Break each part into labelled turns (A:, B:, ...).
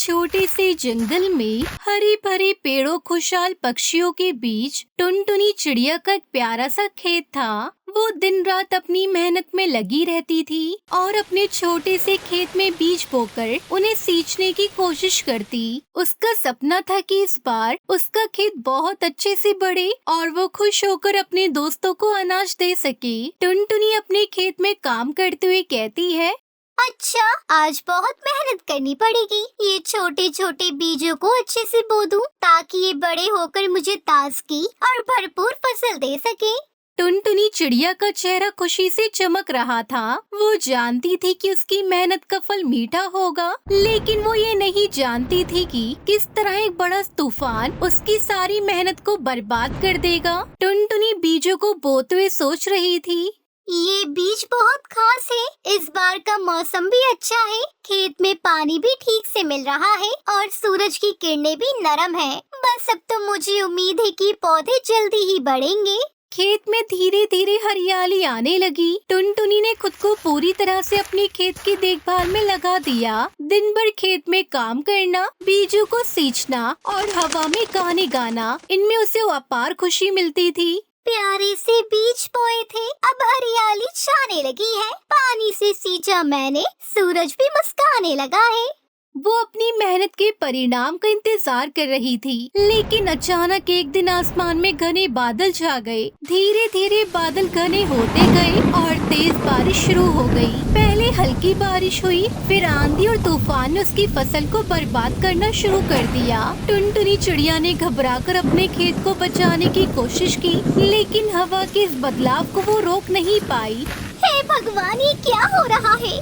A: छोटे से जंगल में हरे भरे पेड़ों खुशहाल पक्षियों के बीच टुनटुनी चिड़िया का एक प्यारा सा खेत था। वो दिन रात अपनी मेहनत में लगी रहती थी और अपने छोटे से खेत में बीज बोकर उन्हें सींचने की कोशिश करती। उसका सपना था कि इस बार उसका खेत बहुत अच्छे से बढ़े और वो खुश होकर अपने दोस्तों को अनाज दे सके। टुनटुनी अपने खेत में काम करते हुए कहती है,
B: अच्छा, आज बहुत मेहनत करनी पड़ेगी। ये छोटे छोटे बीजों को अच्छे से बो दूं ताकि ये बड़े होकर मुझे ताजगी और भरपूर फसल दे सके।
A: टुनटुनी चिड़िया का चेहरा खुशी से चमक रहा था। वो जानती थी कि उसकी मेहनत का फल मीठा होगा, लेकिन वो ये नहीं जानती थी कि किस तरह एक बड़ा तूफान उसकी सारी मेहनत को बर्बाद कर देगा। टुनटुनी बीजों को बोते हुए सोच रही थी,
B: ये बीज बहुत खास है। इस बार का मौसम भी अच्छा है, खेत में पानी भी ठीक से मिल रहा है और सूरज की किरणें भी नरम है। बस अब तो मुझे उम्मीद है कि पौधे जल्दी ही बढ़ेंगे।
A: खेत में धीरे धीरे हरियाली आने लगी। टुनटुनी ने खुद को पूरी तरह से अपने खेत की देखभाल में लगा दिया। दिन भर खेत में काम करना, बीजों को सींचना और हवा में गाने गाना, इनमें उसे अपार खुशी मिलती थी।
B: प्यारे से बीज बोए थे, अब हरियाली छाने लगी है। पानी से सींचा मैंने, सूरज भी मुस्कुराने लगा है।
A: वो अपनी मेहनत के परिणाम का इंतजार कर रही थी, लेकिन अचानक एक दिन आसमान में घने बादल छा गए। धीरे धीरे बादल घने होते गए और तेज बारिश शुरू हो गई। पहले हल्की बारिश हुई, फिर आंधी और तूफान ने उसकी फसल को बर्बाद करना शुरू कर दिया। टुनटुनी चिड़िया ने घबराकर अपने खेत को बचाने की कोशिश की, लेकिन हवा के इस बदलाव को वो रोक नहीं पाई।
B: हे भगवान, ये क्या हो रहा है?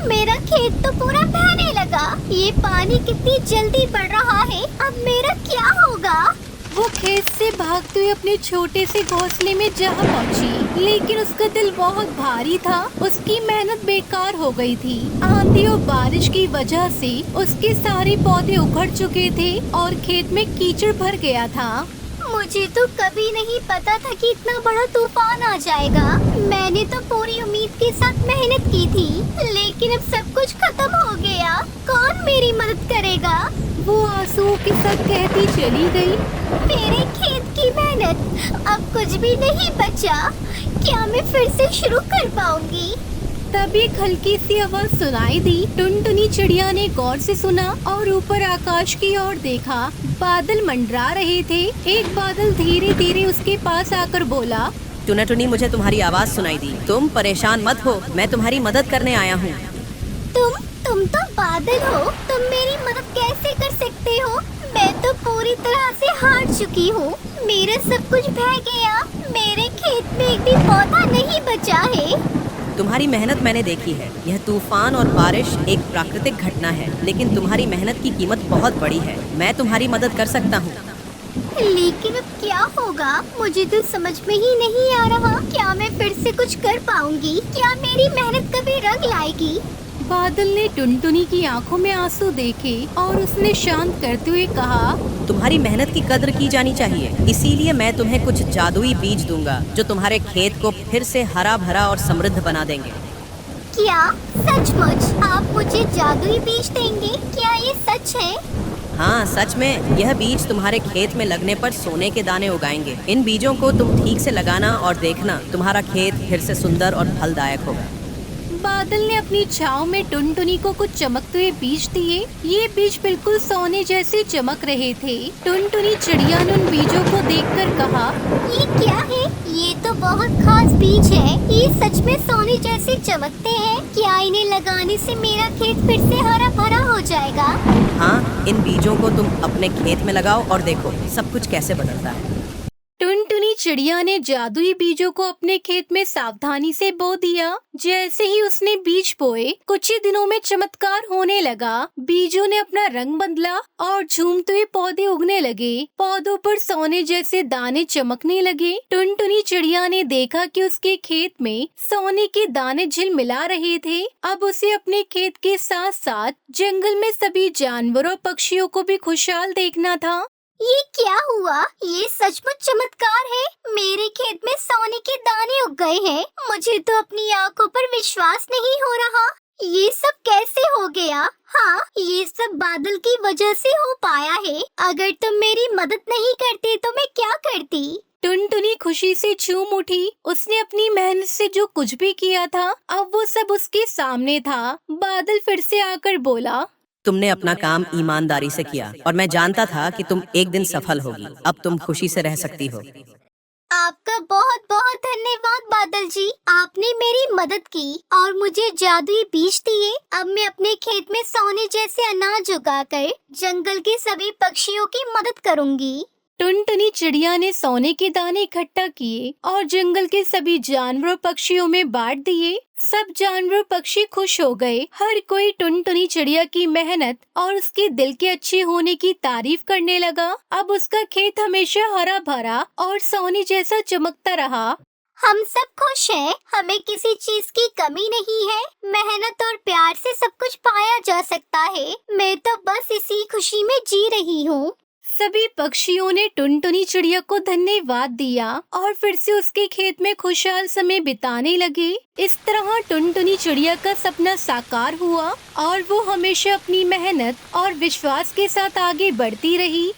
B: मेरा खेत तो पूरा बहने लगा। ये पानी कितनी जल्दी बढ़ रहा है, अब मेरा क्या होगा?
A: वो खेत से भागते हुए अपने छोटे से घोंसले में जा पहुंची, लेकिन उसका दिल बहुत भारी था। उसकी मेहनत बेकार हो गई थी। आंधी और बारिश की वजह से उसके सारे पौधे उखड़ चुके थे और खेत में कीचड़ भर गया था।
B: मुझे तो कभी नहीं पता था कि इतना बड़ा तूफान आ जाएगा। मैंने तो पूरी उम्मीद के साथ मेहनत की थी, लेकिन अब सब कुछ खत्म हो गया। कौन मेरी मदद करेगा?
A: वो आंसुओं के साथ कहती चली गई,
B: मेरे खेत की मेहनत, अब कुछ भी नहीं बचा। क्या मैं फिर से शुरू कर पाऊंगी?
A: तभी एक हल्की सी आवाज सुनाई दी। टुनटुनी चिड़िया ने गौर से सुना और ऊपर आकाश की ओर देखा। बादल मंडरा रहे थे। एक बादल धीरे धीरे उसके पास आकर बोला,
C: टुनटुनी, मुझे तुम्हारी आवाज सुनाई दी। तुम परेशान मत हो, मैं तुम्हारी मदद करने आया हूँ।
B: तुम तो बादल हो, तुम मेरी मदद कैसे कर सकते हो? मैं तो पूरी तरह से हार चुकी हूँ। मेरा सब कुछ बह गया। मेरे खेत में एक भी पौधा नहीं बचा है।
C: तुम्हारी मेहनत मैंने देखी है। यह तूफान और बारिश एक प्राकृतिक घटना है, लेकिन तुम्हारी मेहनत की कीमत बहुत बड़ी है। मैं तुम्हारी मदद कर सकता हूँ।
B: लेकिन अब क्या होगा? मुझे तो समझ में ही नहीं आ रहा। क्या मैं फिर से कुछ कर पाऊंगी? क्या मेरी मेहनत कभी रंग लाएगी?
A: बादल ने टुनटुनी की आंखों में आंसू देखे और उसने शांत करते हुए कहा,
C: तुम्हारी मेहनत की कद्र की जानी चाहिए। इसीलिए मैं तुम्हें कुछ जादुई बीज दूंगा जो तुम्हारे खेत को फिर से हरा भरा और समृद्ध बना देंगे।
B: क्या सचमुच आप मुझे जादुई बीज देंगे? क्या ये सच है?
C: हाँ, सच में। यह बीज तुम्हारे खेत में लगने पर सोने के दाने उगाएंगे। इन बीजों को तुम ठीक से लगाना और देखना, तुम्हारा खेत फिर से सुंदर और फलदायक होगा।
A: बादल ने अपनी छांव में टुनटुनी को कुछ चमकते हुए बीज दिए। ये बीज बिल्कुल सोने जैसे चमक रहे थे। टुनटुनी चिड़िया ने उन बीजों को देखकर कहा,
B: ये क्या है? ये तो बहुत खास बीज है। ये सच में सोने जैसे चमकते हैं। क्या इन्हें लगाने से मेरा खेत फिर से हरा भरा हो जाएगा?
C: हाँ, इन बीजों को तुम अपने खेत में लगाओ और देखो सब कुछ कैसे बदलता है।
A: टुनटुनी चिड़िया ने जादुई बीजों को अपने खेत में सावधानी से बो दिया। जैसे ही उसने बीज बोए, कुछ ही दिनों में चमत्कार होने लगा। बीजों ने अपना रंग बदला और झूमते हुए पौधे उगने लगे। पौधों पर सोने जैसे दाने चमकने लगे। टुनटुनी चिड़िया ने देखा कि उसके खेत में सोने के दाने झिलमिला रहे थे। अब उसे अपने खेत के साथ साथ जंगल में सभी जानवरों और पक्षियों को भी खुशहाल देखना था।
B: ये क्या हुआ? ये सचमुच चमत्कार है। मेरे खेत में सोने के दाने उग गए हैं। मुझे तो अपनी आंखों पर विश्वास नहीं हो रहा। ये सब कैसे हो गया? हाँ, ये सब बादल की वजह से हो पाया है। अगर तुम मेरी मदद नहीं करते तो मैं क्या करती?
A: टुनटुनी खुशी से झूम उठी। उसने अपनी मेहनत से जो कुछ भी किया था, अब वो सब उसके सामने था। बादल फिर से आकर बोला,
C: तुमने अपना काम ईमानदारी से किया और मैं जानता था कि तुम एक दिन सफल होगी। अब तुम खुशी से रह सकती हो।
B: आपका बहुत बहुत धन्यवाद बादल जी। आपने मेरी मदद की और मुझे जादुई बीज दिए। अब मैं अपने खेत में सोने जैसे अनाज उगाकर जंगल के सभी पक्षियों की मदद करूंगी।
A: टुनटुनी चिड़िया ने सोने के दाने इकट्ठा किए और जंगल के सभी जानवरों पक्षियों में बांट दिए। सब जानवर पक्षी खुश हो गए। हर कोई टुनटुनी चिड़िया की मेहनत और उसके दिल के अच्छे होने की तारीफ करने लगा। अब उसका खेत हमेशा हरा भरा और सोने जैसा चमकता रहा।
B: हम सब खुश हैं। हमें किसी चीज की कमी नहीं है। मेहनत और प्यार से सब कुछ पाया जा सकता है। मैं तो बस इसी खुशी में जी रही हूँ।
A: सभी पक्षियों ने टुनटुनी चिड़िया को धन्यवाद दिया और फिर से उसके खेत में खुशहाल समय बिताने लगे। इस तरह टुनटुनी चिड़िया का सपना साकार हुआ और वो हमेशा अपनी मेहनत और विश्वास के साथ आगे बढ़ती रही।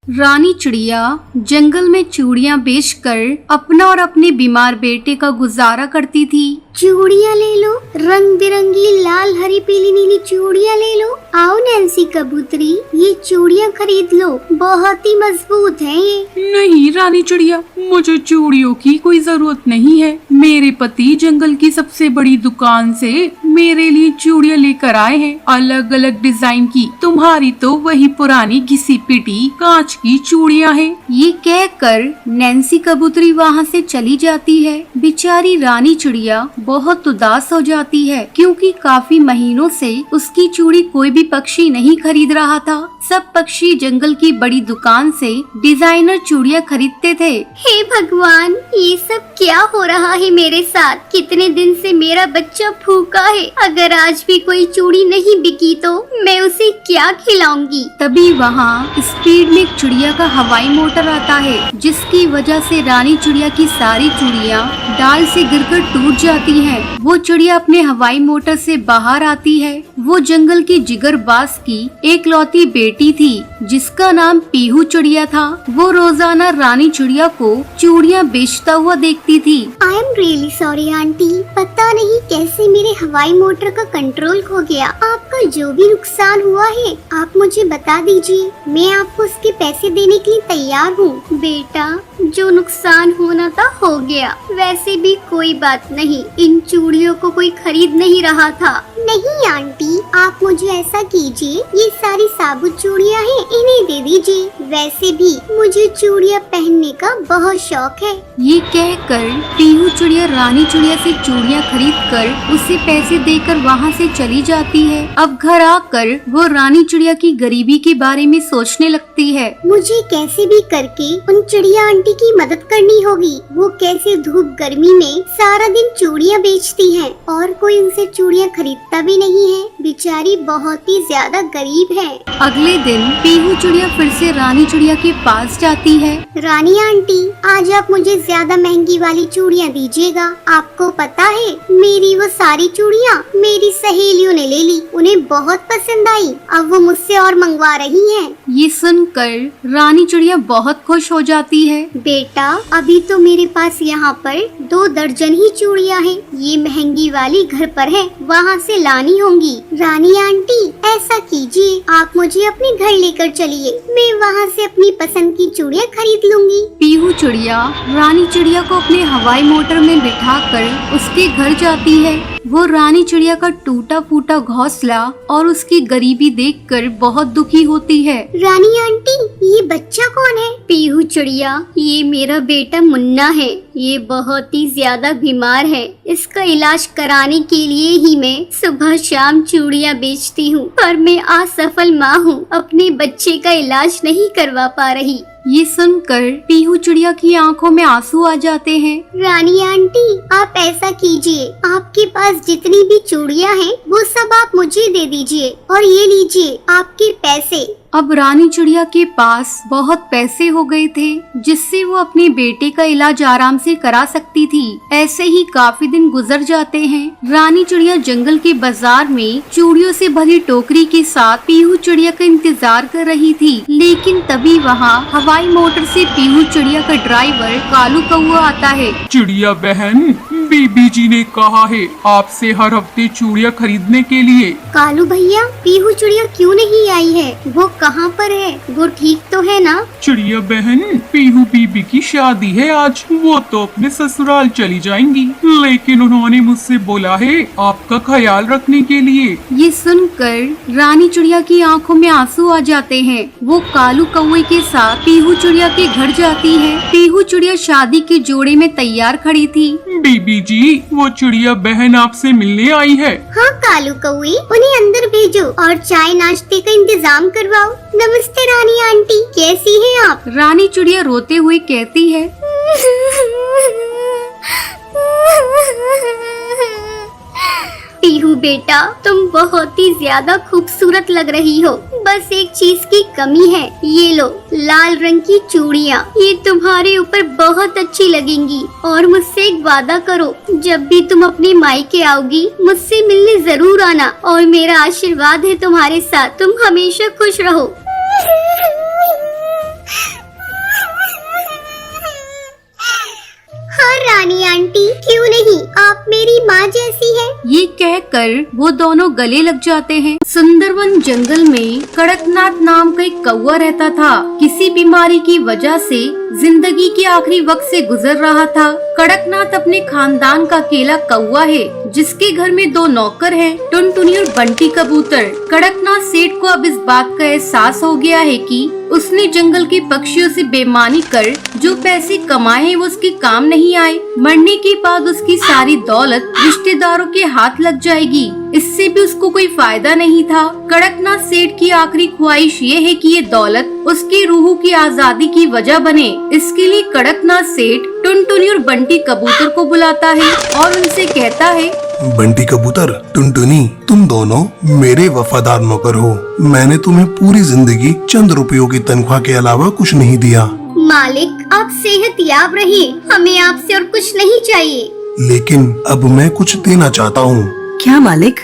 D: रानी चिड़िया जंगल में चूड़ियाँ बेचकर अपना और अपने बीमार बेटे का गुजारा करती थी।
B: चूड़ियाँ ले लो, रंग बिरंगी लाल हरी पीली नीली चूड़ियाँ ले लो। आओ नैन्सी कबूतरी, ये चूड़ियाँ खरीद लो, बहुत ही मजबूत हैं ये।
D: नहीं रानी चिड़िया, मुझे चूड़ियों की कोई जरूरत नहीं है। मेरे पति जंगल की सबसे बड़ी दुकान से मेरे लिए चूड़ियाँ लेकर आए हैं, अलग अलग डिजाइन की। तुम्हारी तो वही पुरानी घिसी पिटी कांच की चूड़ियाँ हैं। ये कहकर नैन्सी कबूतरी वहाँ से चली जाती है। बेचारी रानी चिड़िया बहुत उदास हो जाती है क्योंकि काफी महीनों से उसकी चूड़ी कोई भी पक्षी नहीं खरीद रहा था। सब पक्षी जंगल की बड़ी दुकान से डिजाइनर चूड़ियाँ खरीदते थे।
B: हे भगवान, ये सब क्या हो रहा है मेरे साथ? कितने दिन से मेरा बच्चा भूखा है। अगर आज भी कोई चूड़ी नहीं बिकी तो मैं उसे क्या खिलाऊंगी?
D: तभी वहाँ स्पीड में एक चिड़िया का हवाई मोटर आता है, जिसकी वजह से रानी चिड़िया की सारी चूड़ियाँ डाल से गिरकर टूट जाती हैं। वो चिड़िया अपने हवाई मोटर से बाहर आती है। वो जंगल की जिगरबाज की एकलौती बेटी थी जिसका नाम पीहू चिड़िया था। वो रोजाना रानी चिड़िया को चूड़ियाँ बेचता हुआ देखती थी।
B: I am really sorry aunty, पता नहीं कैसे मेरे हवाई मोटर का कंट्रोल खो गया। आपका जो भी नुकसान हुआ है आप मुझे बता दीजिए, मैं आपको उसके पैसे देने के लिए तैयार हूँ। बेटा, जो नुकसान होना था हो गया। वैसे भी कोई बात नहीं, इन चूड़ियों को कोई खरीद नहीं रहा था। नहीं आंटी, आप मुझे ऐसा कीजिए, ये सारी साबुत चूड़ियाँ हैं, इन्हें दे दीजिए। वैसे भी मुझे चूड़ियाँ पहनने का बहुत शौक है।
D: ये कहकर पीहू चिड़िया रानी चिड़िया से चूड़ियाँ खरीदकर उसे पैसे देकर वहाँ से चली जाती है। अब घर आकर वो रानी चिड़िया की गरीबी के बारे में सोचने लगती है।
B: मुझे कैसे भी करके उन चिड़िया आंटी की मदद करनी होगी। वो कैसे धूप गर्मी में सारा दिन चूड़ियाँ बेचती हैं और कोई उनसे चूड़ियाँ खरीदता भी नहीं है। बेचारी बहुत ही ज्यादा गरीब है।
D: अगले दिन पीहू चिड़िया फिर से रानी चिड़िया के पास जाती है।
B: रानी आंटी, आज आप मुझे ज्यादा महंगी वाली चूड़ियाँ दीजिएगा। आपको पता है, मेरी वो सारी चूड़ियाँ मेरी सहेलियों ने ले ली, उन्हें बहुत पसंद आई। अब वो मुझसे और मंगवा रही हैं।
D: ये सुनकर रानी चिड़िया बहुत खुश हो जाती है।
B: बेटा, अभी तो मेरे पास यहाँ पर 2 दर्जन ही चूड़ियाँ हैं। ये महंगी वाली घर पर है, वहाँ से लानी होंगी। रानी आंटी, ऐसा कीजिए, आप मुझे अपने घर लेकर चलिए, मैं वहाँ से अपनी पसंद की चूड़ियाँ खरीद लूंगी।
D: पीहू चिड़िया रानी चिड़िया को अपने हवाई मोटर में बिठाकर उसके घर जाती है। वो रानी चिड़िया का टूटा फूटा घोंसला और उसकी गरीबी देखकर बहुत दुखी होती है।
B: रानी आंटी, ये बच्चा कौन है?
D: पीहू चिड़िया, ये मेरा बेटा मुन्ना है। ये बहुत ही ज्यादा बीमार है। इसका इलाज कराने के लिए ही मैं सुबह शाम चूड़ियाँ बेचती हूँ, पर मैं असफल माँ हूँ, अपने बच्चे का इलाज नहीं करवा पा रही। ये सुनकर पीहू चिड़िया की आंखों में आंसू आ जाते हैं।
B: रानी आंटी, आप ऐसा कीजिए, आपके पास जितनी भी चूड़ियाँ हैं वो सब आप मुझे दे दीजिए और ये लीजिए आपके पैसे।
D: अब रानी चिड़िया के पास बहुत पैसे हो गए थे, जिससे वो अपने बेटे का इलाज आराम से करा सकती थी। ऐसे ही काफी दिन गुजर जाते हैं। रानी चिड़िया जंगल के बाजार में चूड़ियों से भरी टोकरी के साथ पीहू चिड़िया का इंतजार कर रही थी, लेकिन तभी वहाँ हवाई मोटर से पीहू चिड़िया का ड्राइवर कालू कौआ आता है।
E: चिड़िया बहन, बीबी जी ने कहा है आपसे हर हफ्ते चूड़िया खरीदने के लिए।
B: कालू भैया, पीहू चिड़िया क्यों नहीं आई है? वो कहाँ पर है? वो ठीक तो है ना?
E: चिड़िया बहन, पीहू बीबी की शादी है आज, वो तो अपने ससुराल चली जाएंगी, लेकिन उन्होंने मुझसे बोला है आपका ख्याल रखने के लिए।
D: ये सुनकर रानी चिड़िया की आंखों में आंसू आ जाते हैं। वो कालू कौवे के साथ पीहू चिड़िया के घर जाती है। पीहू चिड़िया शादी के जोड़े में तैयार खड़ी थी।
E: बीबी जी, वो चिड़िया बहन आपसे मिलने आई है।
B: हाँ कालू कौवे, उन्हें अंदर भेजो और चाय नाश्ते का इंतजाम करवाओ। नमस्ते रानी आंटी, कैसी हैं आप?
D: रानी चिड़िया रोते हुए कहती है,
B: पीहू बेटा, तुम बहुत ही ज्यादा खूबसूरत लग रही हो। बस एक चीज की कमी है, ये लो लाल रंग की चूड़ियाँ, ये तुम्हारे ऊपर बहुत अच्छी लगेंगी। और मुझसे एक वादा करो, जब भी तुम अपने मायके आओगी मुझसे मिलने जरूर आना, और मेरा आशीर्वाद है तुम्हारे साथ, तुम हमेशा खुश रहो। हाँ रानी आंटी, क्यों नहीं, आप मेरी माँ जैसी हैं।
D: ये कहकर वो दोनों गले लग जाते हैं। सुंदरवन जंगल में कड़कनाथ नाम का एक कौवा रहता था। किसी बीमारी की वजह से जिंदगी के आखिरी वक्त से गुजर रहा था। कड़कनाथ अपने खानदान का अकेला कौवा है, जिसके घर में 2 नौकर हैं, टुनटुनी और बंटी कबूतर। कड़कनाथ सेठ को अब इस बात का एहसास हो गया है कि उसने जंगल के पक्षियों से बेईमानी कर जो पैसे कमाए हैं वो उसके काम नहीं आए। मरने के बाद उसकी सारी दौलत रिश्तेदारों के हाथ लग जाएगी, इससे भी उसको कोई फायदा नहीं था। कड़कनाथ सेठ की आखिरी ख्वाहिश ये है कि ये दौलत उसकी रूह की आजादी की वजह बने। इसके लिए कड़कनाथ सेठ टुनटुनी और बंटी कबूतर को बुलाता है और उनसे कहता है,
F: बंटी कबूतर, टुनटुनी, तुम दोनों मेरे वफादार नौकर हो। मैंने तुम्हें पूरी जिंदगी चंद रुपयों की तनख्वाह के अलावा कुछ नहीं दिया।
B: मालिक, आप सेहतयाब रहिए, हमें आपसे और कुछ नहीं चाहिए।
F: लेकिन अब मैं कुछ देना चाहता हूँ।
C: क्या मालिक?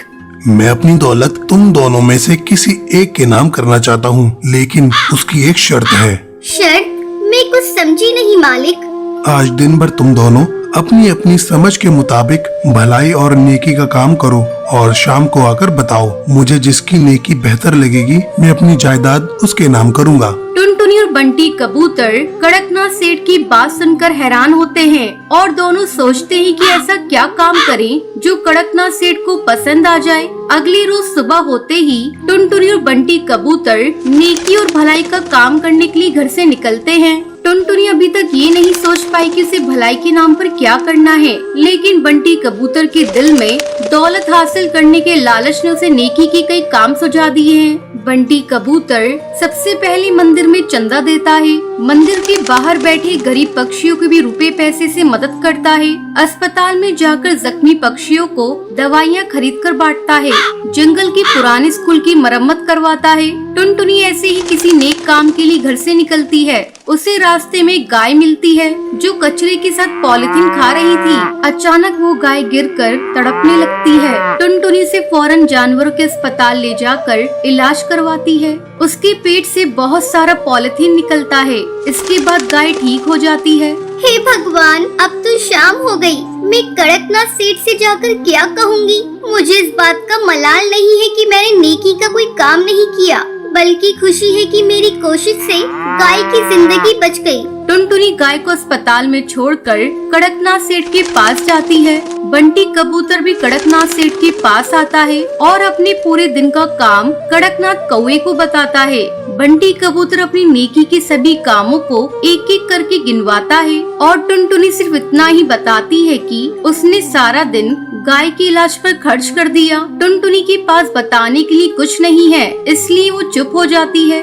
F: मैं अपनी दौलत तुम दोनों में से किसी एक के नाम करना चाहता हूँ, लेकिन उसकी एक शर्त है।
B: शर्त? मैं कुछ समझी नहीं मालिक।
F: आज दिन भर तुम दोनों अपनी अपनी समझ के मुताबिक भलाई और नेकी का काम करो और शाम को आकर बताओ। मुझे जिसकी नेकी बेहतर लगेगी मैं अपनी जायदाद उसके नाम करूँगा।
D: टुनटुनी और बंटी कबूतर कड़कनाथ सेठ की बात सुनकर हैरान होते हैं और दोनों सोचते हैं कि ऐसा क्या काम करें जो कड़कनाथ सेठ को पसंद आ जाए। अगली रोज सुबह होते ही टुनटुनी और बंटी कबूतर नेकी और भलाई का काम करने के लिए घर से निकलते हैं। टुनटुनी अभी तक ये नहीं सोच पाई कि उसे भलाई के नाम पर क्या करना है, लेकिन बंटी कबूतर के दिल में दौलत हासिल करने के लालच ने उसे नेकी के कई काम सुझा दिए हैं। बंटी कबूतर सबसे पहले मंदिर में चंदा देता है, मंदिर के बाहर बैठे गरीब पक्षियों को भी रुपए पैसे से मदद करता है, अस्पताल में जाकर जख्मी पक्षियों को दवाइयाँ खरीद कर बांटता है, जंगल के पुराने स्कूल की मरम्मत करवाता है। टुनटुनी ऐसे ही किसी नेक काम के लिए घर से निकलती है। उसे रास्ते में गाय मिलती है जो कचरे के साथ पॉलिथीन खा रही थी। अचानक वो गाय गिरकर तड़पने लगती है। टुनटुनी से फौरन जानवरों के अस्पताल ले जाकर इलाज करवाती है। उसके पेट से बहुत सारा पॉलिथीन निकलता है। इसके बाद गाय ठीक हो जाती है।
B: हे भगवान, अब तो शाम हो गई। मैं कड़कनाथ सेठ से जाकर क्या कहूँगी? मुझे इस बात का मलाल नहीं है कि मैंने नेकी का कोई काम नहीं किया, बल्कि खुशी है कि मेरी कोशिश से गाय की जिंदगी बच गई।
D: टुनटुनी गाय को अस्पताल में छोड़कर कड़कनाथ सेठ के पास जाती है। बंटी कबूतर भी कड़कनाथ सेठ के पास आता है और अपने पूरे दिन का काम कड़कनाथ कौवे को बताता है। बंटी कबूतर अपनी नेकी के सभी कामों को एक एक करके गिनवाता है और टुनटुनी सिर्फ इतना ही बताती है कि उसने सारा दिन गाय के इलाज पर खर्च कर दिया। टुनटुनी के पास बताने के लिए कुछ नहीं है, इसलिए वो चुप हो जाती है।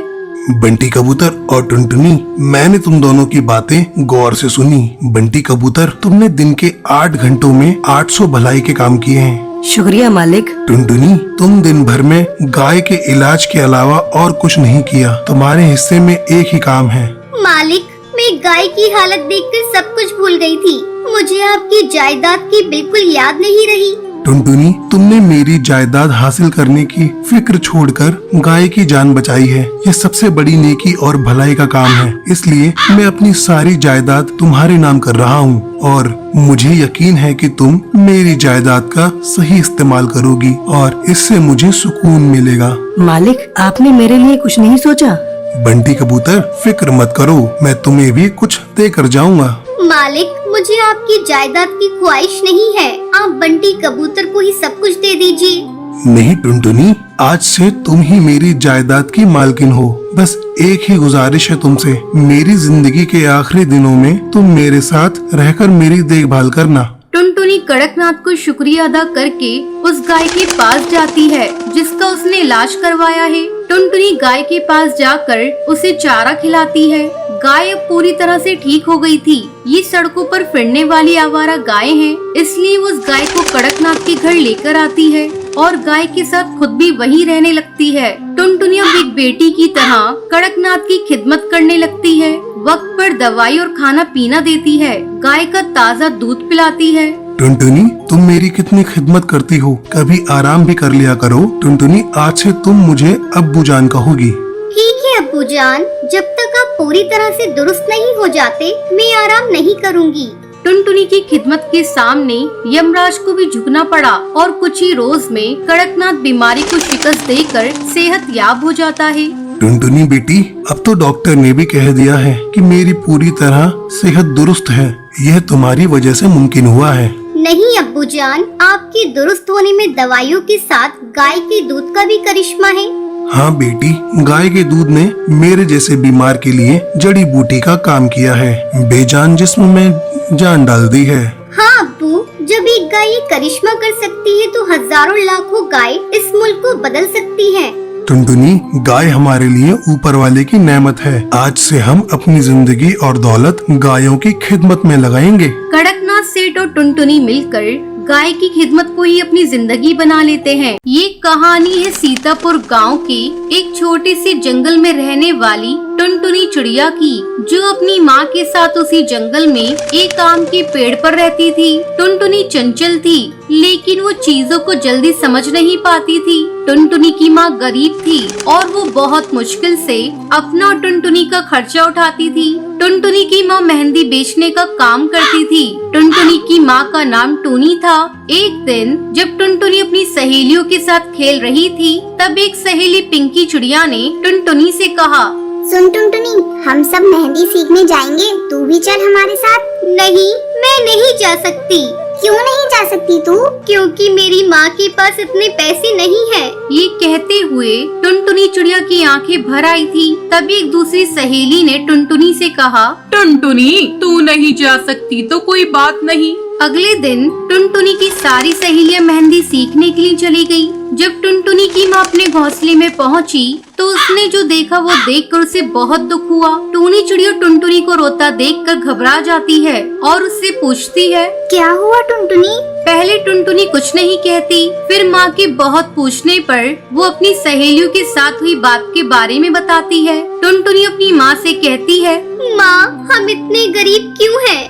F: बंटी कबूतर और टुनटुनी, मैंने तुम दोनों की बातें गौर से सुनी। बंटी कबूतर, तुमने दिन के 8 घंटों में 800 भलाई के काम किए हैं,
C: शुक्रिया मालिक।
F: टुनटुनी, तुम दिन भर में गाय के इलाज के अलावा और कुछ नहीं किया। तुम्हारे हिस्से में एक ही काम है।
B: मालिक, मैं गाय की हालत देखकर सब कुछ भूल गई थी। मुझे आपकी जायदाद की बिल्कुल याद नहीं रही।
F: टुनटुनी, तुमने मेरी जायदाद हासिल करने की फिक्र छोड़कर गाय की जान बचाई है। ये सबसे बड़ी नेकी और भलाई का काम है, इसलिए मैं अपनी सारी जायदाद तुम्हारे नाम कर रहा हूँ और मुझे यकीन है कि तुम मेरी जायदाद का सही इस्तेमाल करोगी और इससे मुझे सुकून मिलेगा।
C: मालिक, आपने मेरे लिए कुछ नहीं सोचा?
F: बंटी कबूतर, फिक्र मत करो, मैं तुम्हें भी कुछ दे कर जाऊंगा।
B: मालिक, मुझे आपकी जायदाद की ख्वाहिश नहीं है। आप बंटी कबूतर को ही सब कुछ दे दीजिए।
F: नहीं टुनटुनी, आज से तुम ही मेरी जायदाद की मालकिन हो। बस एक ही गुजारिश है तुमसे, मेरी जिंदगी के आखिरी दिनों में तुम मेरे साथ रहकर मेरी देखभाल करना।
A: टुनटुनी कड़कनाथ को शुक्रिया अदा करके उस गाय के पास जाती है जिसका उसने इलाज करवाया है। टुनटुनी गाय के पास जाकर उसे चारा खिलाती है। गाय अब पूरी तरह से ठीक हो गई थी। ये सड़कों पर फिरने वाली आवारा गाय हैं, इसलिए वो उस गाय को कड़कनाथ के घर लेकर आती है और गाय के साथ खुद भी वहीं रहने लगती है। टुनटुनी अब एक बेटी की तरह कड़कनाथ की खिदमत करने लगती है। वक्त पर दवाई और खाना पीना देती है, गाय का ताज़ा दूध पिलाती है।
F: टुनटुनी, तुम मेरी कितनी खिदमत करती हो, कभी आराम भी कर लिया करो। टुनटुनी, आज से तुम मुझे अब्बू जान कहोगी।
B: ठीक है अब्बू जान, जब तक आप पूरी तरह से दुरुस्त नहीं हो जाते, मैं आराम नहीं करूँगी।
A: टुनटुनी की खिदमत के सामने यमराज को भी झुकना पड़ा और कुछ ही रोज में कड़कनाथ बीमारी को शिकस्त देकर सेहत याब हो जाता है।
F: टुनटुनी बेटी, अब तो डॉक्टर ने भी कह दिया है कि मेरी पूरी तरह सेहत दुरुस्त है। यह तुम्हारी वजह से मुमकिन हुआ है।
B: नहीं अब्बू जान, आपके दुरुस्त होने में दवाइयों के साथ गाय के दूध का भी करिश्मा है।
F: हाँ बेटी, गाय के दूध ने मेरे जैसे बीमार के लिए जड़ी बूटी का काम किया है, बेजान जिस्म में जान डाल दी है।
B: हाँ अब्बू, जब एक गाय ये करिश्मा कर सकती है तो हजारों लाखों गाय इस मुल्क को बदल सकती है।
F: टुनटुनी, गाय हमारे लिए ऊपर वाले की नेमत है। आज से हम अपनी जिंदगी और दौलत गायों की खिदमत में लगाएंगे।
A: कड़कनाथ सेठ और टुनटुनी मिलकर गाय की खिदमत को ही अपनी जिंदगी बना लेते हैं। ये कहानी है सीतापुर गांव के एक छोटे से जंगल में रहने वाली टुनटुनी चिड़िया की, जो अपनी माँ के साथ उसी जंगल में एक आम के पेड़ पर रहती थी। टुनटुनी चंचल थी, लेकिन वो चीजों को जल्दी समझ नहीं पाती थी। टुनटुनी की माँ गरीब थी और वो बहुत मुश्किल से अपना और टुनटुनी का खर्चा उठाती थी। टुनटुनी की माँ मेहंदी बेचने का काम करती थी। टुनटुनी की माँ का नाम टूनी था। एक दिन जब टुनटुनी अपनी सहेलियों के साथ खेल रही थी, तब एक सहेली पिंकी चिड़िया ने टुनटुनी से कहा,
B: सुन टुनटुनी, हम सब मेहंदी सीखने जाएंगे, तू भी चल हमारे साथ। नहीं, मैं नहीं जा सकती। क्यों नहीं जा सकती तू? क्योंकि मेरी माँ के पास इतने पैसे नहीं है।
A: ये कहते हुए टुनटुनी चिड़िया की आंखें भर आई थी। तभी एक दूसरी सहेली ने टुनटुनी से कहा,
D: टुनटुनी, तू नहीं जा सकती तो कोई बात नहीं।
A: अगले दिन टुनटुनी की सारी सहेलियां मेहंदी सीखने के लिए चली गई। जब टुनटुनी की माँ अपने घोंसले में पहुंची, तो उसने जो देखा वो देखकर उसे बहुत दुख हुआ। टूनी चिड़िया टुनटुनी को रोता देखकर घबरा जाती है और उससे पूछती है,
B: क्या हुआ टुनटुनी?
A: पहले टुनटुनी कुछ नहीं कहती, फिर माँ के बहुत पूछने पर वो अपनी सहेलियों के साथ हुई बात के बारे में बताती है। टुनटुनी अपनी माँ से कहती है,
B: माँ, हम इतने गरीब क्यों हैं?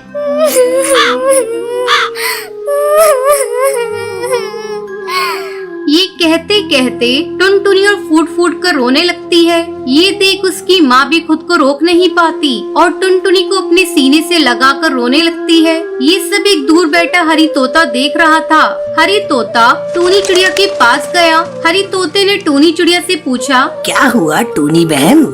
A: ये कहते कहते टुनटुनी और फूट फूट कर रोने लगती है। ये देख उसकी माँ भी खुद को रोक नहीं पाती और टुनटुनी को अपने सीने से लगाकर रोने लगती है। ये सब एक दूर बैठा हरी तोता देख रहा था। हरी तोता टूनी चिड़िया के पास गया। हरी तोते ने टूनी चिड़िया से पूछा,
C: क्या हुआ टूनी बहन?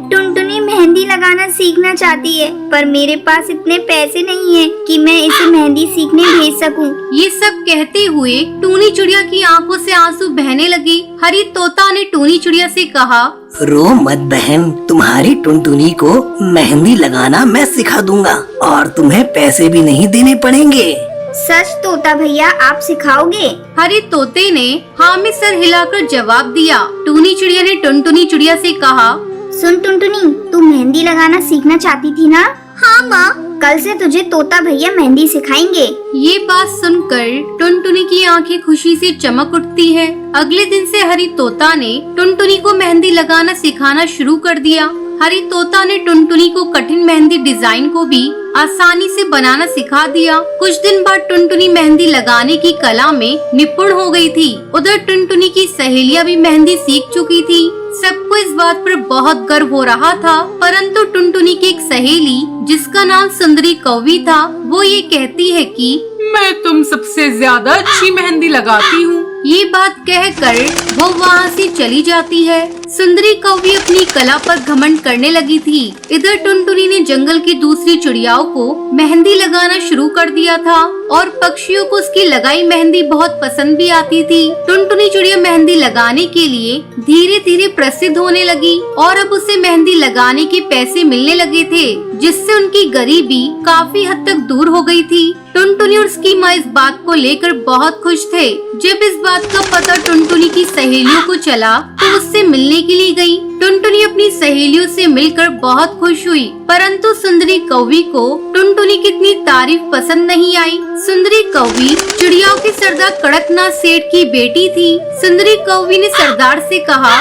B: टुनटुनी मेहंदी लगाना सीखना चाहती है, पर मेरे पास इतने पैसे नहीं हैं कि मैं इसे मेहंदी सीखने भेज सकूं।
A: ये सब कहते हुए टूनी चिड़िया की आंखों से आंसू बहने लगे। हरी तोता ने टूनी चिड़िया से कहा,
C: रो मत बहन, तुम्हारी टुनटुनी को मेहंदी लगाना मैं सिखा दूंगा और तुम्हें पैसे भी नहीं देने पड़ेंगे।
B: सच तोता भैया, आप सिखाओगे?
A: हरी तोते ने हाँ में सर हिलाकर जवाब दिया। टूनी चिड़िया ने टुनटुनी चिड़िया से कहा,
B: सुन टुनटुनी, तू मेहंदी लगाना सीखना चाहती थी ना? हाँ माँ, कल से तुझे तोता भैया मेहंदी सिखाएंगे।
A: ये बात सुनकर टुनटुनी की आंखें खुशी से चमक उठती है। अगले दिन से हरी तोता ने टुनटुनी को मेहंदी लगाना सिखाना शुरू कर दिया। हरी तोता ने टुनटुनी को कठिन मेहंदी डिजाइन को भी आसानी से बनाना सिखा दिया। कुछ दिन बाद टुनटुनी मेहंदी लगाने की कला में निपुण हो गई थी। उधर टुनटुनी की सहेलियां भी मेहंदी सीख चुकी थी। सबको इस बात पर बहुत गर्व हो रहा था, परंतु टुनटुनी की एक सहेली जिसका नाम सुंदरी कौवी था, वो ये कहती है कि
D: मैं तुम सबसे ज्यादा अच्छी मेहंदी लगाती हूँ।
A: ये बात कहकर वो वहाँ से चली जाती है। सुंदरी कौवी अपनी कला पर घमंड करने लगी थी। इधर टुनटुनी ने जंगल की दूसरी चिड़ियाओं को मेहंदी लगाना शुरू कर दिया था और पक्षियों को उसकी लगाई मेहंदी बहुत पसंद भी आती थी। टुनटुनी चिड़िया मेहंदी लगाने के लिए धीरे धीरे प्रसिद्ध होने लगी और अब उसे मेहंदी लगाने के पैसे मिलने लगे थे, जिससे उनकी गरीबी काफी हद तक दूर हो गई थी। टुनटुनी और उसकी माँ इस बात को लेकर बहुत खुश थे। जब इस बात का पता टुनटुनी की सहेलियों को चला तो उससे मिलने के लिए गई। टुनटुनी अपनी सहेलियों से मिलकर बहुत खुश हुई, परंतु सुंदरी कौवी को टुनटुनी की इतनी तारीफ पसंद नहीं आई। सुंदरी कौवी चिड़ियाओं के सरदार कड़कनाथ सेठ की बेटी थी। सुंदरी कौवी ने सरदार से कहा,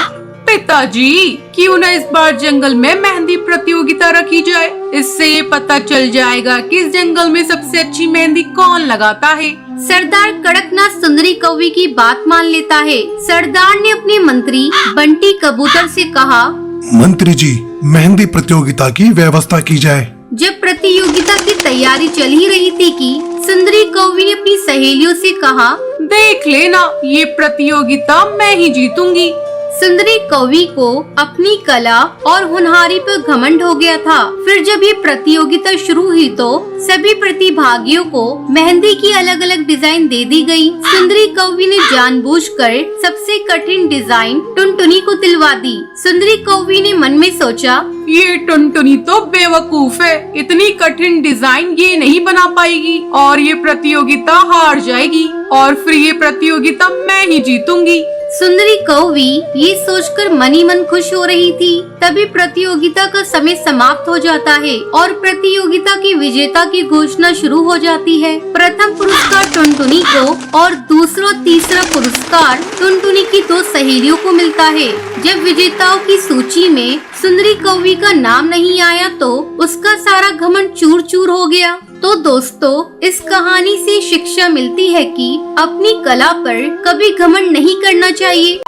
D: पिताजी, क्यों न इस बार जंगल में मेहंदी प्रतियोगिता रखी जाए। इससे ये पता चल जाएगा कि इस जंगल में सबसे अच्छी मेहंदी कौन लगाता है।
A: सरदार कड़कनाथ सुंदरी कौवी की बात मान लेता है। सरदार ने अपने मंत्री बंटी कबूतर से कहा,
F: मंत्री जी, मेहंदी प्रतियोगिता की व्यवस्था की जाए।
A: जब प्रतियोगिता की तैयारी चल ही रही थी कि सुंदरी कौवी ने अपनी सहेलियों से कहा,
D: देख लेना, ये प्रतियोगिता मैं ही जीतूंगी।
A: सुंदरी कौवी को अपनी कला और होनहारी पर घमंड हो गया था। फिर जब ये प्रतियोगिता शुरू हुई तो सभी प्रतिभागियों को मेहंदी की अलग अलग डिजाइन दे दी गई। सुंदरी कौवी ने जानबूझकर सबसे कठिन डिजाइन टुनटुनी को दिलवा दी। सुंदरी कौवी ने मन में सोचा,
D: ये टुनटुनी तो बेवकूफ है, इतनी कठिन डिजाइन ये नहीं बना पाएगी और ये प्रतियोगिता हार जाएगी और फिर ये प्रतियोगिता मैं ही जीतूंगी।
A: सुंदरी कौवी ये सोचकर मन ही मन खुश हो रही थी। तभी प्रतियोगिता का समय समाप्त हो जाता है और प्रतियोगिता की विजेता की घोषणा शुरू हो जाती है। प्रथम पुरस्कार टुनटुनी को और दूसरा तीसरा पुरस्कार टुनटुनी की दो सहेलियों को मिलता है। जब विजेताओं की सूची में सुंदरी कौवी का नाम नहीं आया तो उसका सारा घमंड चूर चूर हो गया। तो दोस्तों, इस कहानी से शिक्षा मिलती है कि अपनी कला पर कभी घमंड नहीं करना चाहिए।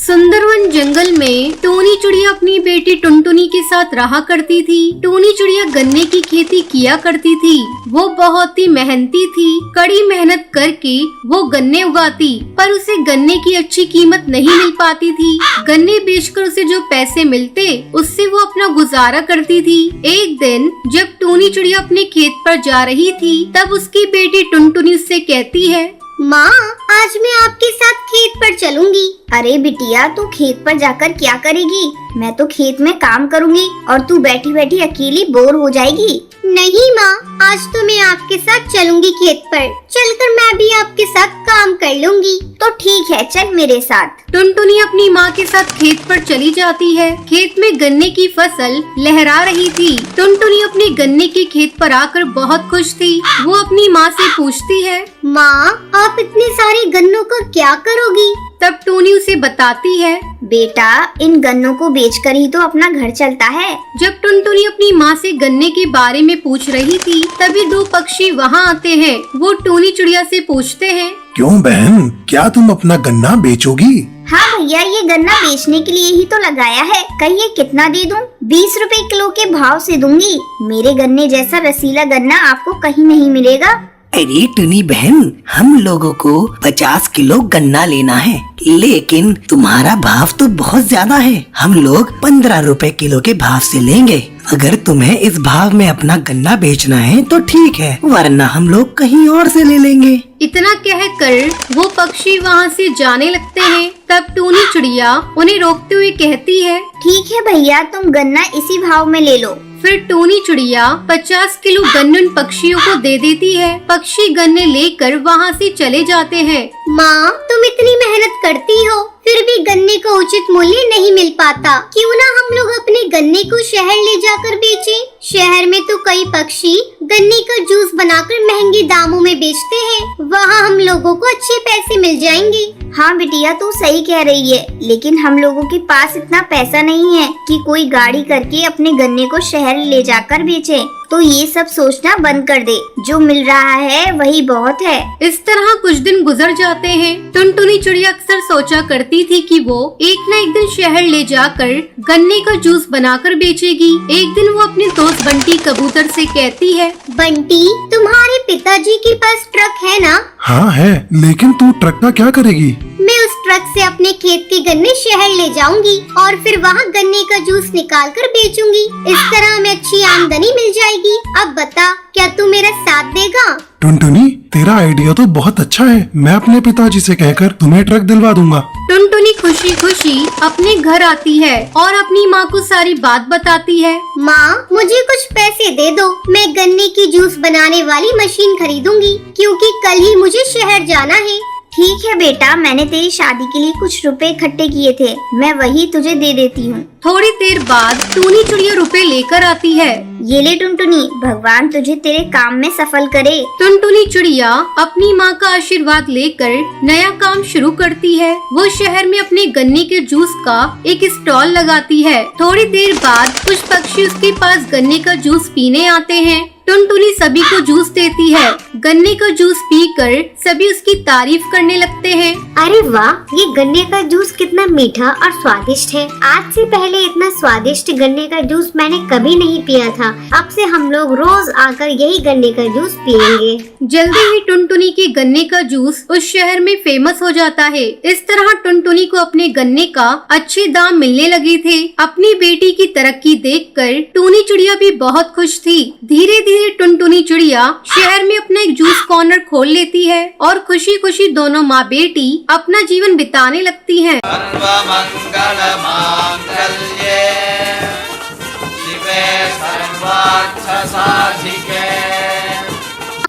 A: सुंदरवन जंगल में टोनी चिड़िया अपनी बेटी टुनटुनी के साथ रहा करती थी। टोनी चिड़िया गन्ने की खेती किया करती थी। वो बहुत ही मेहनती थी। कड़ी मेहनत करके वो गन्ने उगाती, पर उसे गन्ने की अच्छी कीमत नहीं मिल पाती थी। गन्ने बेचकर उसे जो पैसे मिलते उससे वो अपना गुजारा करती थी। एक दिन जब टोनी चिड़िया अपने खेत पर जा रही थी तब उसकी बेटी टुनटुनी उससे कहती है,
B: माँ, आज मैं आपके साथ खेत पर चलूंगी। अरे बिटिया, तू खेत पर जाकर क्या करेगी? मैं तो खेत में काम करूंगी और तू बैठी बैठी अकेली बोर हो जाएगी। नहीं माँ, आज तो मैं आपके साथ चलूंगी खेत पर। चलकर मैं भी आपके साथ काम कर लूंगी। तो ठीक है, चल मेरे साथ।
A: टुनटुनी अपनी माँ के साथ खेत पर चली जाती है। खेत में गन्ने की फसल लहरा रही थी। टुनटुनी अपने गन्ने के खेत पर आकर बहुत खुश थी। वो अपनी माँ से पूछती है,
B: माँ, आप इतने सारे गन्नों का क्या करोगी?
A: तब टोनी उसे बताती है,
B: बेटा, इन गन्नों को बेचकर ही तो अपना घर चलता है।
A: जब टुनटुनी अपनी माँ से गन्ने के बारे में पूछ रही थी तभी दो पक्षी वहाँ आते हैं। वो टोनी चिड़िया से पूछते हैं,
F: क्यों बहन, क्या तुम अपना गन्ना बेचोगी?
B: हाँ भैया, ये गन्ना बेचने के लिए ही तो लगाया है। कहिए कितना दे दूं? 20 रुपए किलो के भाव से दूंगी। मेरे गन्ने जैसा रसीला गन्ना आपको कहीं नहीं मिलेगा।
G: अरे टुनी बहन, हम लोगों को 50 किलो गन्ना लेना है, लेकिन तुम्हारा भाव तो बहुत ज्यादा है। हम लोग 15 रुपए किलो के भाव से लेंगे। अगर तुम्हें इस भाव में अपना गन्ना बेचना है तो ठीक है, वरना हम लोग कहीं और से ले लेंगे।
A: इतना कहकर वो पक्षी वहाँ से जाने लगते हैं। तब टोनी चिड़िया उन्हें रोकते हुए कहती है,
B: ठीक है भैया, तुम गन्ना इसी भाव में ले लो।
A: फिर टोनी चिड़िया 50 किलो गन्ने उन पक्षियों को दे देती है। पक्षी गन्ने लेकर वहाँ से चले जाते हैं।
B: माँ, तुम इतनी मेहनत करती हो, फिर भी गन्ने का उचित मूल्य नहीं मिल पाता। क्यों ना हम लोग अपने गन्ने को शहर ले जाकर बेचें? शहर में तो कई पक्षी गन्ने का जूस बनाकर महंगे दामों में बेचते हैं। वहाँ हम लोगों को अच्छे पैसे मिल जाएंगे। हाँ बिटिया, तू सही कह रही है, लेकिन हम लोगों के पास इतना पैसा नहीं है कि कोई गाड़ी करके अपने गन्ने को शहर ले जाकर बेचे। तो ये सब सोचना बंद कर दे, जो मिल रहा है वही बहुत है।
A: इस तरह कुछ दिन गुजर जाते हैं। टुनटुनी चिड़िया अक्सर सोचा करती थी कि वो एक न एक दिन शहर ले जाकर गन्ने का जूस बनाकर बेचेगी। एक दिन वो अपने दोस्त बंटी कबूतर से कहती है,
B: बंटी, तुम्हारे पिताजी के पास ट्रक है ना?
F: हाँ है, लेकिन तू ट्रक का क्या करेगी?
B: मैं उस ट्रक से अपने खेत के गन्ने शहर ले जाऊंगी और फिर वहाँ गन्ने का जूस निकाल कर बेचूंगी। इस तरह हमें अच्छी आमदनी मिल जाएगी। अब बता, क्या तू मेरा साथ देगा?
F: टुनटुनी, तेरा आइडिया तो बहुत अच्छा है। मैं अपने पिताजी से कहकर तुम्हें ट्रक दिलवा दूंगा।
A: टुनटुनी खुशी खुशी अपने घर आती है और अपनी माँ को सारी बात बताती है।
B: माँ, मुझे कुछ पैसे दे दो, मैं गन्ने की जूस बनाने वाली मशीन खरीदूंगी, क्योंकि कल ही मुझे शहर जाना है। ठीक है बेटा, मैंने तेरी शादी के लिए कुछ रुपए इकट्ठे किए थे, मैं वही तुझे दे देती हूँ।
A: थोड़ी देर बाद टूनी चिड़िया रुपए लेकर आती है।
B: ये ले टुनटुनी, भगवान तुझे तेरे काम में सफल करे।
A: टुनटुनी चिड़िया अपनी माँ का आशीर्वाद लेकर नया काम शुरू करती है। वो शहर में अपने गन्ने के जूस का एक स्टॉल लगाती है। थोड़ी देर बाद कुछ पक्षी उसके पास गन्ने का जूस पीने आते हैं। टुनटुनी सभी को जूस देती है। गन्ने का जूस पीकर सभी उसकी तारीफ करने लगते हैं।
B: अरे वाह, ये गन्ने का जूस कितना मीठा और स्वादिष्ट है। आज से पहले इतना स्वादिष्ट गन्ने का जूस मैंने कभी नहीं पिया था। अब से हम लोग रोज आकर यही गन्ने का जूस पियेंगे।
A: जल्दी ही टुनटुनी के गन्ने का जूस उस शहर में फेमस हो जाता है। इस तरह टुनटुनी को अपने गन्ने का अच्छे दाम मिलने लगे थे। अपनी बेटी की तरक्की देखकर टूनी चिड़िया भी बहुत खुश थी। धीरे धीरे टुनटुनी चिड़िया शहर में अपना एक जूस कॉर्नर खोल लेती है और खुशी खुशी दोनों माँ बेटी अपना जीवन बिताने लगती हैं।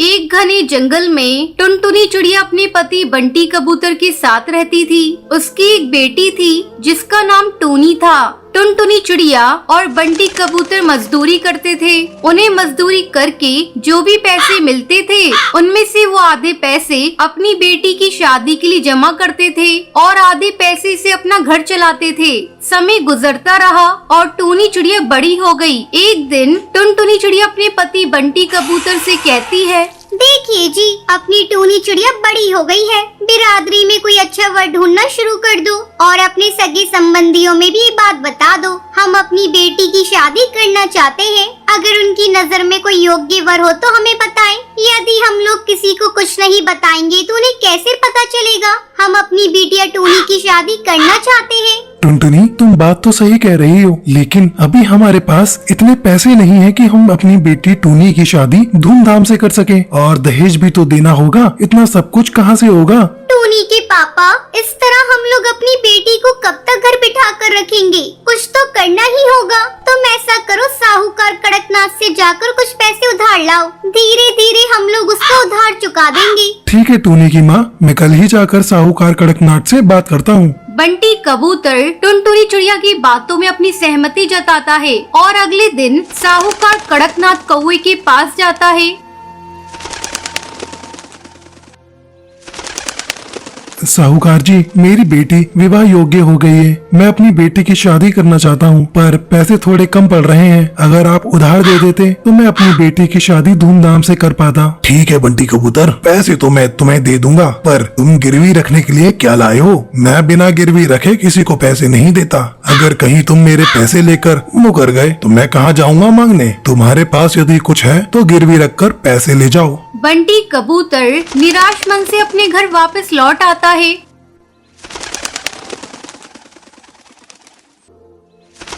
A: एक घने जंगल में टुनटुनी चिड़िया अपने पति बंटी कबूतर के साथ रहती थी। उसकी एक बेटी थी जिसका नाम टूनी था। टुनटुनी चिड़िया और बंटी कबूतर मजदूरी करते थे। उन्हें मजदूरी करके जो भी पैसे मिलते थे उनमें से वो आधे पैसे अपनी बेटी की शादी के लिए जमा करते थे और आधे पैसे से अपना घर चलाते थे। समय गुजरता रहा और टूनी चिड़िया बड़ी हो गई। एक दिन टुनटुनी चिड़िया अपने पति बंटी कबूतर से कहती है,
B: देखिए जी, अपनी टूनी चिड़िया बड़ी हो गई है। बिरादरी में कोई अच्छा वर ढूंढना शुरू कर दो और अपने सगे संबंधियों में भी ये बात बता दो। हम अपनी बेटी की शादी करना चाहते हैं। अगर उनकी नजर में कोई योग्य वर हो तो हमें बताएं। यदि हम लोग किसी को कुछ नहीं बताएंगे तो उन्हें कैसे पता चलेगा हम अपनी बेटिया टूनी की शादी करना चाहते हैं।
F: टुनटुनी, तुम बात तो सही कह रही हो, लेकिन अभी हमारे पास इतने पैसे नहीं है कि हम अपनी बेटी टूनी की शादी धूमधाम से कर सके, और दहेज भी तो देना होगा। इतना सब कुछ कहाँ से होगा?
B: टूनी के पापा, इस तरह हम लोग अपनी बेटी को कब तक घर बिठा कर रखेंगे? कुछ तो करना ही होगा। तुम ऐसा करो, साहूकार कड़कनाथ से जाकर कुछ पैसे उधार लाओ। धीरे धीरे हम लोग उसका उधार चुका देंगे।
F: ठीक है टूनी की माँ, मैं कल ही जाकर साहूकार कड़कनाथ से बात करता हूँ।
A: बंटी कबूतर टुनटुनी चिड़िया की बातों में अपनी सहमति जताता है और अगले दिन साहूकार कड़कनाथ कौवे के पास जाता है।
F: साहूकार जी, मेरी बेटी विवाह योग्य हो गई है। मैं अपनी बेटी की शादी करना चाहता हूँ, पर पैसे थोड़े कम पड़ रहे हैं। अगर आप उधार दे देते तो मैं अपनी बेटी की शादी धूमधाम से कर पाता। ठीक है बंटी कबूतर, पैसे तो मैं तुम्हें दे दूंगा, पर तुम गिरवी रखने के लिए क्या लाए हो? मैं बिना गिरवी रखे किसी को पैसे नहीं देता। अगर कहीं तुम मेरे पैसे लेकर मुकर गए तो मैं कहाँ जाऊँगा मांगने? तुम्हारे पास यदि कुछ है तो गिरवी रख कर पैसे ले जाओ।
A: बंटी कबूतर निराश मन से अपने घर वापस लौट आता है।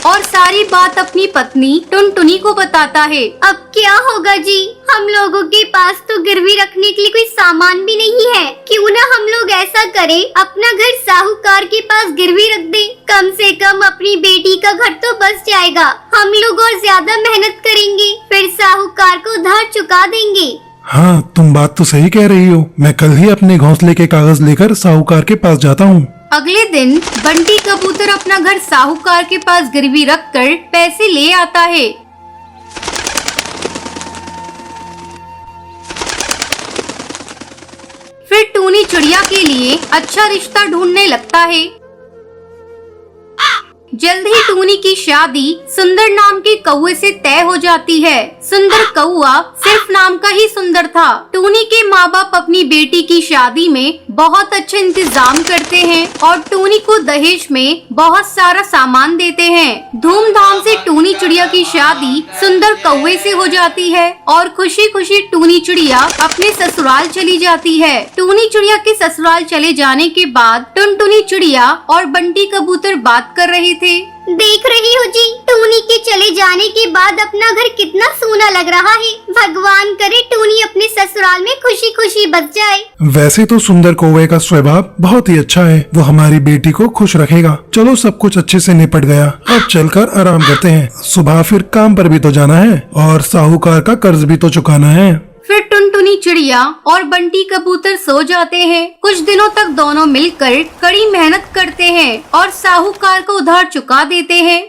A: और सारी बात अपनी पत्नी टुनटुनी को बताता है।
B: अब क्या होगा जी? हम लोगों के पास तो गिरवी रखने के लिए कोई सामान भी नहीं है। क्यों ना हम लोग ऐसा करें, अपना घर साहूकार के पास गिरवी रख दें। कम से कम अपनी बेटी का घर तो बच जाएगा। हम लोग और ज्यादा मेहनत करेंगे, फिर साहूकार को उधार चुका देंगे।
F: हाँ, तुम बात तो सही कह रही हो। मैं कल ही अपने घोंसले के कागज लेकर साहूकार के पास जाता हूँ।
A: अगले दिन बंटी कबूतर अपना घर साहूकार के पास गिरवी रखकर पैसे ले आता है। फिर टूनी चिड़िया के लिए अच्छा रिश्ता ढूंढने लगता है। जल्द ही टूनी की शादी सुंदर नाम के कौवे से तय हो जाती है। सुंदर कौवा सिर्फ नाम का ही सुंदर था। टूनी के माँ बाप अपनी बेटी की शादी में बहुत अच्छा इंतजाम करते हैं और टूनी को दहेज में बहुत सारा सामान देते हैं। धूमधाम से टूनी चिड़िया की शादी सुंदर कौवे से हो जाती है और खुशी खुशी टूनी चिड़िया अपने ससुराल चली जाती है। टूनी चिड़िया के ससुराल चले जाने के बाद टुनटुनी चिड़िया और बंटी कबूतर बात कर रहे थे।
B: देख रही हो जी, टूनी के चले जाने के बाद अपना घर कितना सूना लग रहा है। भगवान करे टूनी अपने ससुराल में खुशी खुशी बस जाए।
F: वैसे तो सुंदर कौवे का स्वभाव बहुत ही अच्छा है। वो हमारी बेटी को खुश रखेगा। चलो, सब कुछ अच्छे से निपट गया। अब चलकर आराम करते हैं। सुबह फिर काम पर भी तो जाना है और साहूकार का कर्ज भी तो चुकाना है।
A: फिर टुनटुनी चिड़िया और बंटी कबूतर सो जाते हैं। कुछ दिनों तक दोनों मिलकर कड़ी मेहनत करते हैं और साहूकार को उधार चुका देते हैं।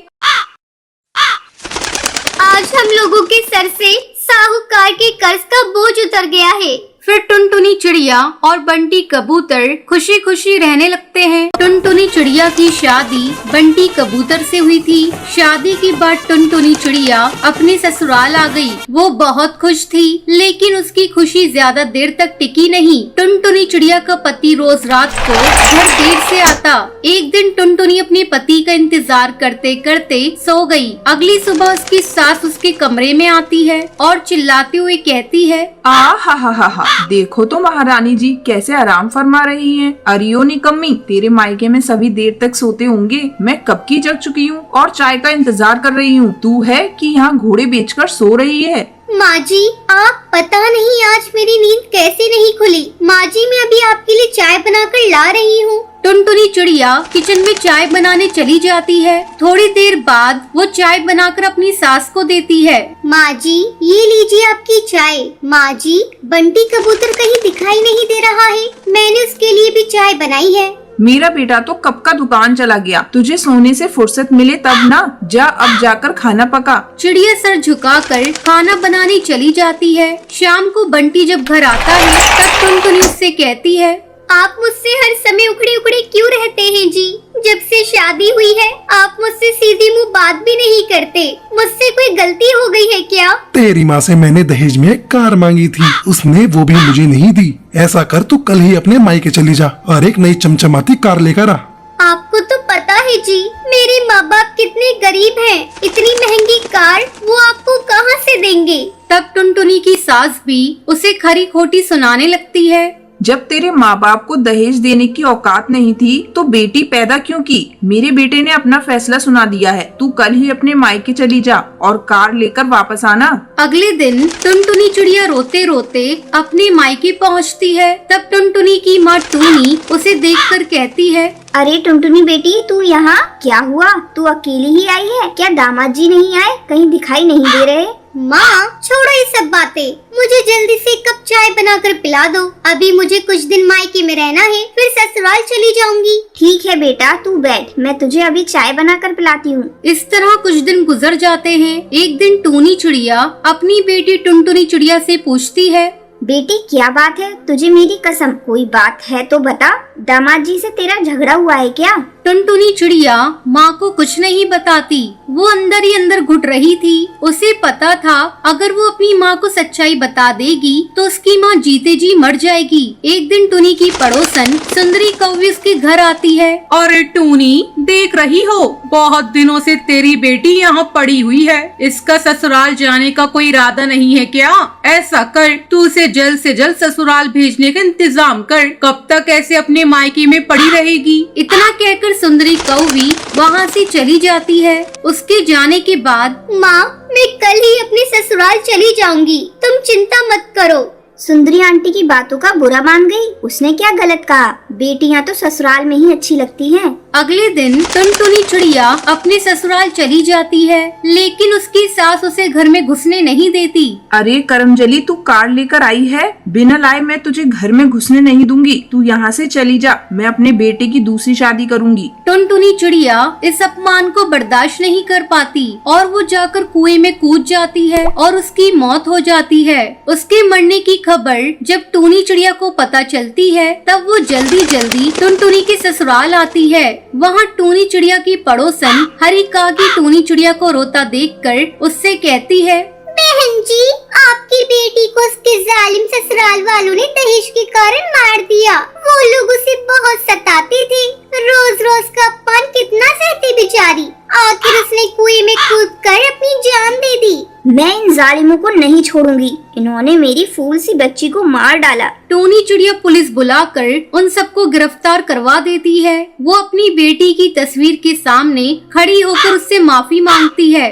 B: आज हम लोगों के सर से साहूकार के कर्ज का बोझ उतर गया है।
A: फिर टुनटुनी चिड़िया और बंटी कबूतर खुशी खुशी रहने लगते हैं। टुनटुनी चिड़िया की शादी बंटी कबूतर से हुई थी। शादी के बाद टुनटुनी चिड़िया अपने ससुराल आ गई। वो बहुत खुश थी, लेकिन उसकी खुशी ज्यादा देर तक टिकी नहीं। टुनटुनी चिड़िया का पति रोज रात को घर देर से आता। एक दिन टुनटुनी अपने पति का इंतजार करते करते सो गई। अगली सुबह उसकी सास उसके कमरे में आती है और चिल्लाते हुए कहती है,
H: हा, देखो तो महारानी जी कैसे आराम फरमा रही हैं। अरियो निकम्मी, तेरे मायके में सभी देर तक सोते होंगे। मैं कब की जग चुकी हूँ और चाय का इंतजार कर रही हूँ। तू है कि यहाँ घोड़े बेचकर सो रही है।
B: माँ जी, आप पता नहीं आज मेरी नींद कैसे नहीं खुली। माँ जी, मैं अभी आपके लिए चाय बनाकर ला रही हूँ।
A: टुनटुनी चिड़िया किचन में चाय बनाने चली जाती है। थोड़ी देर बाद वो चाय बनाकर अपनी सास को देती है।
B: माँ जी, ये लीजिए आपकी चाय। माँ जी, बंटी कबूतर कहीं दिखाई नहीं दे रहा है। मैंने उसके लिए भी चाय बनाई है।
H: मेरा बेटा तो कब का दुकान चला गया। तुझे सोने से फुर्सत मिले तब ना। जा अब जाकर खाना पका।
A: चिड़िया सर झुकाकर खाना बनाने चली जाती है। शाम को बंटी जब घर आता है तब टुनटुनी उससे कहती है,
B: आप मुझसे हर समय उखड़े उखड़े क्यों रहते हैं जी? जब से शादी हुई है आप मुझसे सीधी मुंह बात भी नहीं करते। मुझसे कोई गलती हो गई है क्या?
F: तेरी माँ से मैंने दहेज में कार मांगी थी, उसने वो भी मुझे नहीं दी। ऐसा कर, तू कल ही अपने मायके चली जा और एक नई चमचमाती कार लेकर आ।
B: आपको तो पता है जी, मेरे माँ बाप कितने गरीब हैं। इतनी महंगी कार वो आपको कहाँ से देंगे?
A: तब टुनटुनी की सास भी उसे खरी खोटी सुनाने लगती है।
H: जब तेरे माँ बाप को दहेज देने की औकात नहीं थी तो बेटी पैदा क्यों की? मेरे बेटे ने अपना फैसला सुना दिया है। तू कल ही अपने मायके चली जा और कार लेकर वापस आना।
A: अगले दिन टुनटुनी चिड़िया रोते रोते अपने मायके पहुंचती है। तब टुनटुनी की माँ टूनी उसे देखकर कहती है,
B: अरे टुनटुनी बेटी, तू यहाँ क्या हुआ? तू अकेली ही आई है क्या? दामाद जी नहीं आए? कहीं दिखाई नहीं दे रहे? माँ, छोड़ो ये सब बातें। मुझे जल्दी से एक कप चाय बनाकर पिला दो। अभी मुझे कुछ दिन मायके में रहना है, फिर ससुराल चली जाऊंगी। ठीक है बेटा, तू बैठ, मैं तुझे अभी चाय बनाकर पिलाती हूँ।
A: इस तरह कुछ दिन गुजर जाते हैं। एक दिन टूनी चिड़िया अपनी बेटी टुनटुनी चिड़िया से पूछती है,
B: बेटी क्या बात है? तुझे मेरी कसम, कोई बात है तो बता। दामाद जी से तेरा झगड़ा हुआ है क्या?
A: टुनटुनी चिड़िया माँ को कुछ नहीं बताती। वो अंदर ही अंदर घुट रही थी। उसे पता था अगर वो अपनी माँ को सच्चाई बता देगी तो उसकी माँ जीते जी मर जाएगी। एक दिन टूनी की पड़ोसन सुंदरी कौवी उसके घर आती है।
D: अरे टूनी, देख रही हो बहुत दिनों से तेरी बेटी यहाँ पड़ी हुई है। इसका ससुराल जाने का कोई इरादा नहीं है क्या? ऐसा कर, तू उसे जल्द से जल्द ससुराल भेजने का इंतजाम कर। कब तक ऐसे अपने मायके में पड़ी रहेगी?
A: इतना कहकर फिर सुंदरी कौवी वहाँ से चली जाती है। उसके जाने के बाद
B: माँ, मैं कल ही अपने ससुराल चली जाऊंगी, तुम चिंता मत करो। सुंदरी आंटी की बातों का बुरा मान गई। उसने क्या गलत कहा? बेटियां तो ससुराल में ही अच्छी लगती हैं।
A: अगले दिन टुनटुनी चिड़िया अपने ससुराल चली जाती है, लेकिन उसकी सास उसे घर में घुसने नहीं देती।
H: अरे करमजली, तू कार लेकर आई है, बिना लाए मैं तुझे घर में घुसने नहीं दूंगी। तू यहाँ से चली जा, मैं अपने बेटे की दूसरी शादी करूंगी।
A: टुनटुनी चिड़िया इस अपमान को बर्दाश्त नहीं कर पाती और वो जाकर कुएं में कूद जाती है और उसकी मौत हो जाती है। उसके मरने की खबर जब टूनी चिड़िया को पता चलती है, तब वो जल्दी टुनटुनी के ससुराल आती है। वहाँ टूनी चिड़िया की पड़ोसन हरिका की टूनी चिड़िया को रोता देखकर उससे कहती है,
B: बहन जी, आपकी बेटी को उसके जालिम ससुराल वालों ने दहेज के कारण मार दिया। वो लोग उसे बहुत सताते थे, रोज रोज का अपमान कितना सहती बेचारी। आखिर उसने कुएं में कूदकर अपनी जान दे दी। मैं इन जालिमों को नहीं छोड़ूंगी, इन्होंने मेरी फूल सी बच्ची को मार डाला।
A: टूनी चिड़िया पुलिस बुलाकर उन सबको गिरफ्तार करवा देती है। वो अपनी बेटी की तस्वीर के सामने खड़ी होकर उससे माफी मांगती है।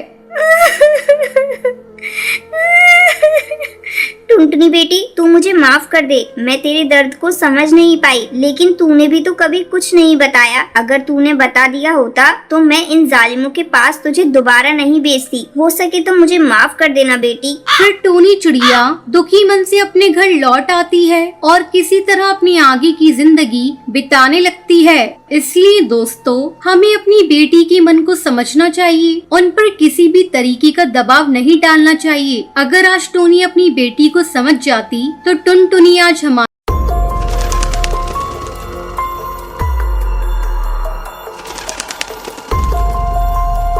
B: टुनटुनी बेटी, तू मुझे माफ कर दे। मैं तेरे दर्द को समझ नहीं पाई, लेकिन तूने भी तो कभी कुछ नहीं बताया। अगर तूने बता दिया होता तो मैं इन जालिमों के पास तुझे दोबारा नहीं भेजती। हो सके तो मुझे माफ कर देना बेटी।
A: फिर टूनी चिड़िया दुखी मन से अपने घर लौट आती है और किसी तरह अपनी आगे की जिंदगी बिताने लगती है। इसलिए दोस्तों, हमें अपनी बेटी के मन को समझना चाहिए, उन पर किसी भी तरीके का दबाव नहीं डालना चाहिए। अगर आज टूनी अपनी बेटी को समझ जाती तो टुनटुनी आज हमारे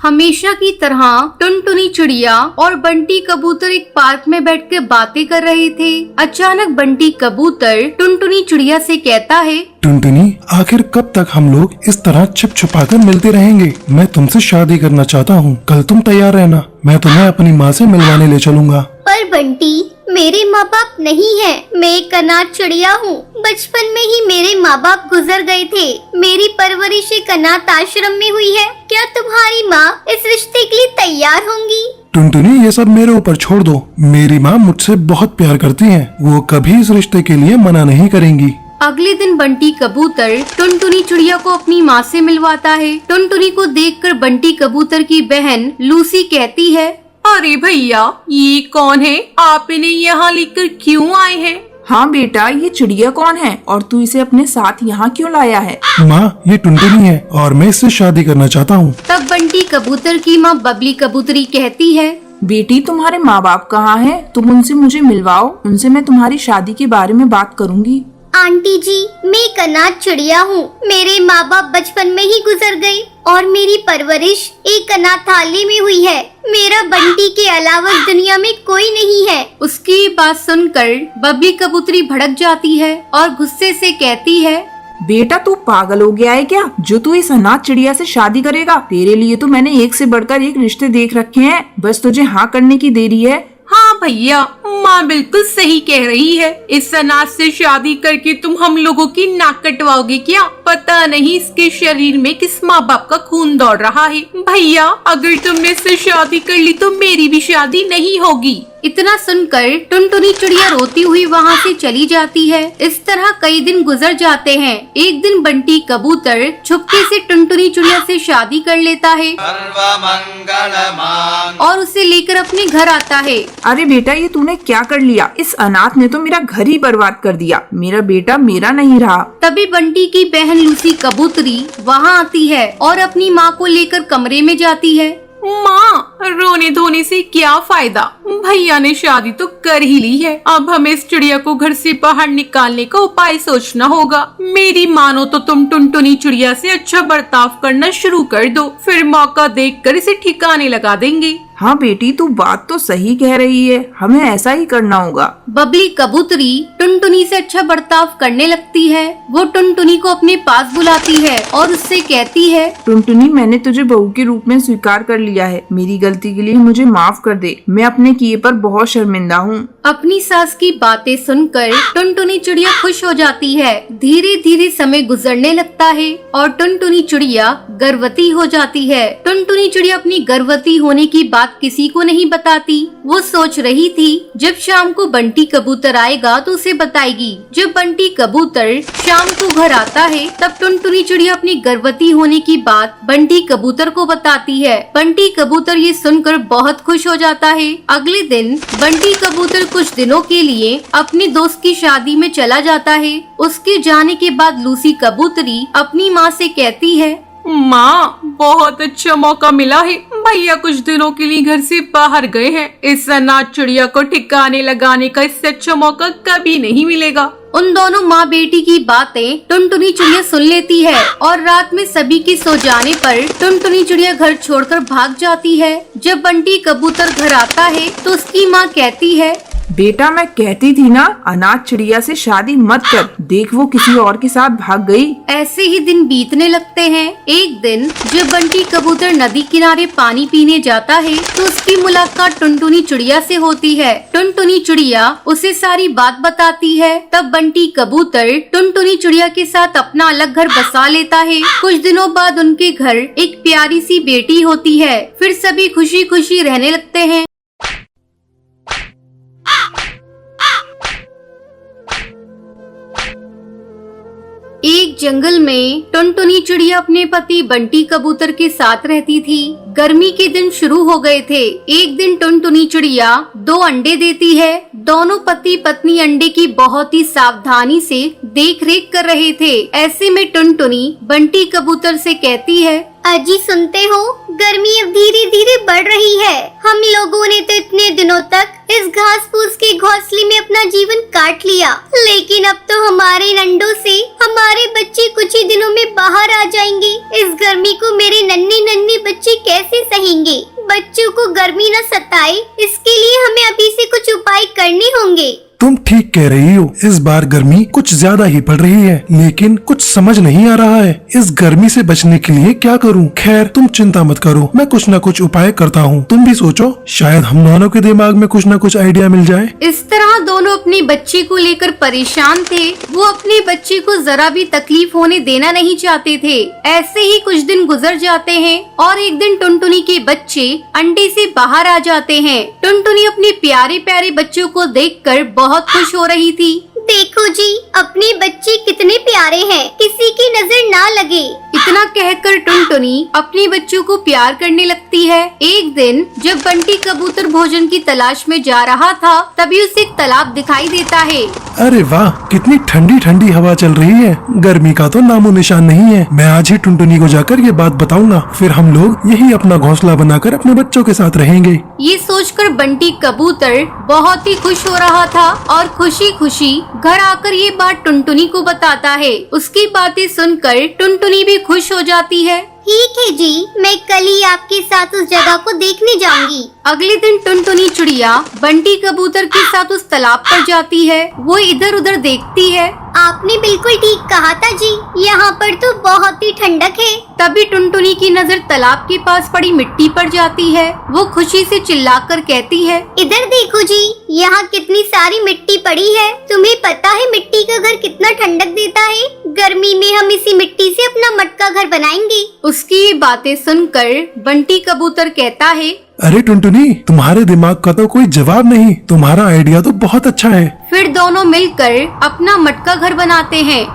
A: हमेशा की तरह टुनटुनी चिड़िया और बंटी कबूतर एक पार्क में बैठकर बातें कर रहे थे। अचानक बंटी कबूतर टुनटुनी चिड़िया से कहता है,
F: टुनटुनी, आखिर कब तक हम लोग इस तरह छिप छुपाकर मिलते रहेंगे? मैं तुमसे शादी करना चाहता हूँ। कल तुम तैयार रहना, मैं तुम्हें अपनी माँ से मिलवाने ले चलूंगा।
B: पर बंटी, मेरे माँ बाप नहीं है। मैं एक अनाथ चिड़िया हूँ। बचपन में ही मेरे माँ बाप गुजर गए थे। मेरी परवरिश एक अनाथ आश्रम में हुई है। क्या तुम्हारी माँ इस रिश्ते के लिए तैयार होंगी?
F: टुनटुनी, ये सब मेरे ऊपर छोड़ दो। मेरी माँ मुझसे बहुत प्यार करती है, वो कभी इस रिश्ते के लिए मना नहीं करेंगी।
A: अगले दिन बंटी कबूतर टुनटुनी चिड़िया को अपनी माँ से मिलवाता है। टुनटुनी को देखकर बंटी कबूतर की बहन लूसी कहती है,
D: अरे भैया, ये कौन है? आप इन्हें यहाँ लेकर क्यों आए हैं?
H: हाँ बेटा, ये चिड़िया कौन है और तू इसे अपने साथ यहाँ क्यों लाया है?
F: माँ, ये टुनटुनी है और मैं इससे शादी करना चाहता हूँ।
A: तब बंटी कबूतर की माँ बबली कबूतरी कहती है,
H: बेटी, तुम्हारे माँ बाप कहाँ हैं? तुम उनसे मुझे मिलवाओ, उनसे मैं तुम्हारी शादी के बारे में बात करूँगी।
B: आंटी जी, मैं एक अनाथ चिड़िया हूँ। मेरे माँ बाप बचपन में ही गुजर गए और मेरी परवरिश एक अनाथालय में हुई है। मेरा बंटी के अलावा दुनिया में कोई नहीं है।
A: उसकी बात सुनकर बबली कबूतरी भड़क जाती है और गुस्से से कहती है,
H: बेटा, तू पागल हो गया है क्या जो तू इस अनाथ चिड़िया से शादी करेगा? तेरे लिए तो मैंने एक से बढ़कर एक रिश्ते देख रखे हैं, बस तुझे हाँ करने की देरी है।
D: हाँ भैया, माँ बिल्कुल सही कह रही है। इस अनाथ से शादी करके तुम हम लोगों की नाक कटवाओगे क्या? पता नहीं इसके शरीर में किस माँ बाप का खून दौड़ रहा है। भैया, अगर तुमने इससे शादी कर ली तो मेरी भी शादी नहीं होगी।
A: इतना सुनकर टुनटुनी चिड़िया रोती हुई वहाँ से चली जाती है। इस तरह कई दिन गुजर जाते हैं। एक दिन बंटी कबूतर छुपके से टुनटुनी चिड़िया से शादी कर लेता है और उसे लेकर अपने घर आता है।
H: अरे बेटा, ये तूने क्या कर लिया? इस अनाथ ने तो मेरा घर ही बर्बाद कर दिया। मेरा बेटा मेरा नहीं रहा।
A: तभी बंटी की बहन लूसी कबूतरी वहाँ आती है और अपनी माँ को लेकर कमरे में जाती है।
D: माँ, रोने धोने से क्या फायदा? भैया ने शादी तो कर ही ली है। अब हमें इस चिड़िया को घर से बाहर निकालने का उपाय सोचना होगा। मेरी मानो तो तुम टुनटुनी चिड़िया से अच्छा बर्ताव करना शुरू कर दो, फिर मौका देखकर इसे ठिकाने लगा देंगे।
H: हाँ बेटी, तू बात तो सही कह रही है, हमें ऐसा ही करना होगा।
A: बबली कबूतरी टुनटुनी से अच्छा बर्ताव करने लगती है। वो टुनटुनी को अपने पास बुलाती है और उससे कहती है,
H: टुनटुनी, मैंने तुझे बहू के रूप में स्वीकार कर लिया है। मेरी गलती के लिए मुझे माफ कर दे। मैं अपने किए पर बहुत शर्मिंदा हूँ।
A: अपनी सास की बातें सुनकर टुनटुनी चिड़िया खुश हो जाती है। धीरे धीरे समय गुजरने लगता है और टुनटुनी चिड़िया गर्भवती हो जाती है। टुनटुनी चिड़िया अपनी गर्भवती होने की बात किसी को नहीं बताती। वो सोच रही थी जब शाम को बंटी कबूतर आएगा तो उसे बताएगी। जब बंटी कबूतर शाम को घर आता है तब टुनटुनी चिड़िया अपनी गर्भवती होने की बात बंटी कबूतर को बताती है। बंटी कबूतर ये सुनकर बहुत खुश हो जाता है। अगले दिन बंटी कबूतर कुछ दिनों के लिए अपनी दोस्त की शादी में चला जाता है। उसके जाने के बाद लूसी कबूतरी अपनी माँ से कहती है,
D: माँ, बहुत अच्छा मौका मिला है। भैया कुछ दिनों के लिए घर से बाहर गए हैं। इस अनाथ चिड़िया को ठिकाने लगाने का इससे अच्छा मौका कभी नहीं मिलेगा।
A: उन दोनों माँ बेटी की बातें टुनटुनी चिड़िया सुन लेती है और रात में सभी के सो जाने पर टुनटुनी चिड़िया घर छोड़कर भाग जाती है। जब बंटी कबूतर घर आता है तो उसकी माँ कहती है,
H: बेटा, मैं कहती थी ना, अनाथ चिड़िया से शादी मत कर। देख, वो किसी और के साथ भाग गई।
A: ऐसे ही दिन बीतने लगते हैं। एक दिन जब बंटी कबूतर नदी किनारे पानी पीने जाता है तो उसकी मुलाकात टुनटुनी चिड़िया से होती है। टुनटुनी चिड़िया उसे सारी बात बताती है। तब बंटी कबूतर टुनटुनी चिड़िया के साथ अपना अलग घर बसा लेता है। कुछ दिनों बाद उनके घर एक प्यारी सी बेटी होती है। फिर सभी खुशी खुशी रहने लगते हैं। एक जंगल में टुनटुनी चिड़िया अपने पति बंटी कबूतर के साथ रहती थी। गर्मी के दिन शुरू हो गए थे। एक दिन टुनटुनी चिड़िया 2 अंडे देती है। दोनों पति पत्नी अंडे की बहुत ही सावधानी से देख रेख कर रहे थे। ऐसे में टुनटुनी बंटी कबूतर से कहती है,
B: अजी सुनते हो, गर्मी अब धीरे धीरे बढ़ रही है। हम लोगों ने तो इतने दिनों तक इस घास फूस के घोंसले में अपना जीवन काट लिया, लेकिन अब तो हमारे इन अंडों से हमारे बच्चे कुछ ही दिनों में बाहर आ जाएंगे। इस गर्मी को मेरे नन्हे नन्हे बच्चे कैसे सहेंगे? बच्चों को गर्मी न सताए, इसके लिए हमें अभी से कुछ उपाय करने होंगे।
F: तुम ठीक कह रही हो, इस बार गर्मी कुछ ज्यादा ही पड़ रही है, लेकिन कुछ समझ नहीं आ रहा है इस गर्मी से बचने के लिए क्या करूं। खैर, तुम चिंता मत करो, मैं कुछ न कुछ उपाय करता हूं। तुम भी सोचो, शायद हम दोनों के दिमाग में कुछ न कुछ आइडिया मिल जाए।
A: इस तरह दोनों अपने बच्चे को लेकर परेशान थे। वो अपने बच्चे को जरा भी तकलीफ होने देना नहीं चाहते थे। ऐसे ही कुछ दिन गुजर जाते हैं और एक दिन टुनटुनी के बच्चे अंडे से बाहर आ जाते हैं। टुनटुनी अपने प्यारे प्यारे बच्चों को देखकर बहुत खुश हो रही थी।
B: देखो जी, अपने बच्चे कितने प्यारे हैं, किसी की नजर ना लगे।
A: इतना कहकर टुनटुनी अपने बच्चों को प्यार करने लगती है। एक दिन जब बंटी कबूतर भोजन की तलाश में जा रहा था तभी उसे एक तालाब दिखाई देता है।
F: अरे वाह, कितनी ठंडी ठंडी हवा चल रही है। गर्मी का तो नामो निशान नहीं है। मैं आज ही टुनटुनी को जाकर ये बात बताऊंगा, फिर हम लोग यही अपना घोंसला बनाकर अपने बच्चों के साथ रहेंगे।
A: ये सोचकर बंटी कबूतर बहुत ही खुश हो रहा था और खुशी खुशी घर आकर ये बात टुनटुनी को बताता है। उसकी बातें सुनकर टुनटुनी भी खुश हो जाती है।
B: ठीक है जी, मैं कल ही आपके साथ उस जगह को देखने जाऊंगी।
A: अगले दिन टुनटुनी चिड़िया बंटी कबूतर के साथ उस तालाब पर जाती है। वो इधर उधर देखती है।
B: आपने बिल्कुल ठीक कहा था जी, यहाँ पर तो बहुत ही ठंडक है।
A: तभी टुनटुनी की नजर तालाब के पास पड़ी मिट्टी पर जाती है। वो खुशी से चिल्लाकर कहती है,
B: इधर देखो जी, यहाँ कितनी सारी मिट्टी पड़ी है। तुम्हें पता है मिट्टी का घर कितना ठंडक देता है? गर्मी में हम इसी मिट्टी से अपना मटका घर बनाएंगे।
A: उसकी ये बातें सुनकर बंटी कबूतर कहता है,
F: अरे टुनटुनी, तुम्हारे दिमाग का तो कोई जवाब नहीं। तुम्हारा आइडिया तो बहुत अच्छा है।
A: फिर दोनों मिलकर अपना मटका घर बनाते हैं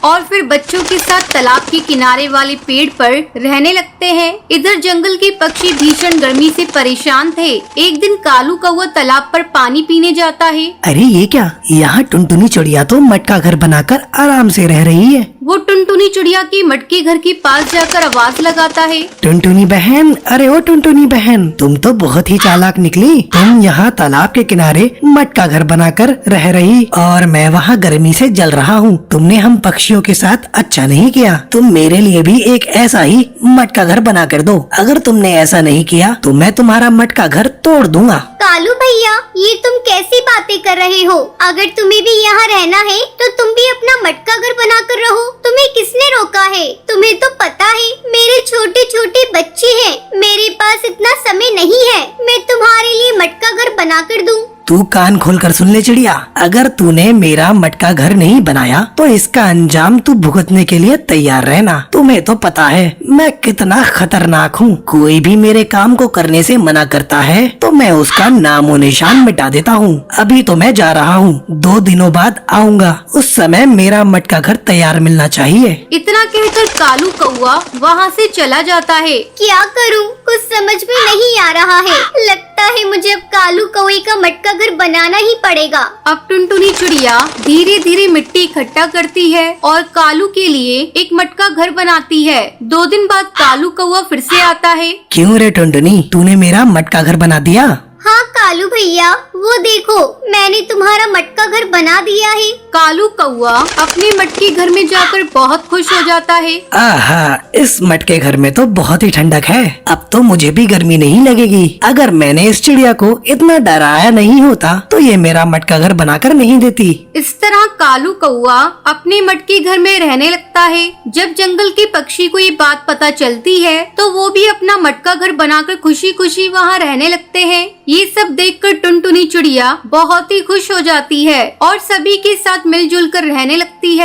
A: और फिर बच्चों के साथ तालाब के किनारे वाले पेड़ पर रहने लगते हैं। इधर जंगल के पक्षी भीषण गर्मी से परेशान थे। एक दिन कालू कौवा तालाब पर पानी पीने जाता है।
G: अरे ये क्या, यहाँ टुनटुनी चिड़िया तो मटका घर बनाकर आराम से रह रही है।
A: वो टुनटुनी चिड़िया की मटके घर के पास जाकर आवाज लगाता है।
G: टुनटुनी बहन, अरे ओ टुनटुनी बहन, तुम तो बहुत ही चालाक निकली। तुम यहाँ तालाब के किनारे मटका घर बनाकर रह रही और मैं वहाँ गर्मी से जल रहा हूँ। तुमने हम पक्षियों के साथ अच्छा नहीं किया। तुम मेरे लिए भी एक ऐसा ही मटका घर बना कर दो। अगर तुमने ऐसा नहीं किया तो मैं तुम्हारा मटका घर तोड़ दूंगा।
B: कालू भैया, ये तुम कैसी बातें कर रहे हो? अगर तुम्हें भी यहाँ रहना है तो तुम भी अपना मटका घर बना कर रहो। तुम्हें किसने रोका है? तुम्हें तो पता है मेरे छोटे छोटे बच्चे हैं, मेरे पास इतना समय नहीं है मैं तुम्हारे लिए मटका घर बना कर दूँ।
G: तू कान खोल कर सुन ले चिड़िया, अगर तूने मेरा मटका घर नहीं बनाया तो इसका अंजाम तू भुगतने के लिए तैयार रहना। तुम्हें तो पता है मैं कितना खतरनाक हूँ। कोई भी मेरे काम को करने से मना करता है तो मैं उसका नामो निशान मिटा देता हूँ। अभी तो मैं जा रहा हूँ, 2 दिनों बाद आऊँगा। उस समय मेरा मटका घर तैयार मिलना चाहिए।
A: इतना कहकर कालू कौआ वहाँ से चला जाता है।
B: क्या करूँ, कुछ समझ में नहीं आ रहा है। लगता है मुझे अब कालू कौवे का मटका घर बनाना ही पड़ेगा।
A: अब टुनटुनी चिड़िया धीरे धीरे मिट्टी इकट्ठा करती है और कालू के लिए एक मटका घर बनाती है। 2 दिन बाद कालू कौवा फिर से आता है।
G: क्यों रे टुनटुनी, तूने मेरा मटका घर बना दिया?
B: हाँ कालू भैया, वो देखो मैंने तुम्हारा मटका घर बना दिया है।
A: कालू कौवा अपने मटके घर में जाकर बहुत खुश हो जाता है।
G: आहा, इस मटके घर में तो बहुत ही ठंडक है। अब तो मुझे भी गर्मी नहीं लगेगी। अगर मैंने इस चिड़िया को इतना डराया नहीं होता तो ये मेरा मटका घर बनाकर नहीं देती।
A: इस तरह कालू कौवा अपने मटके घर में रहने लगता है। जब जंगल के पक्षी को ये बात पता चलती है तो वो भी अपना मटका घर बनाकर खुशी खुशी वहाँ रहने लगते हैं। ये सब देखकर टुनटुनी चिड़िया बहुत ही खुश हो जाती है और सभी के साथ मिलजुल कर रहने लगती है।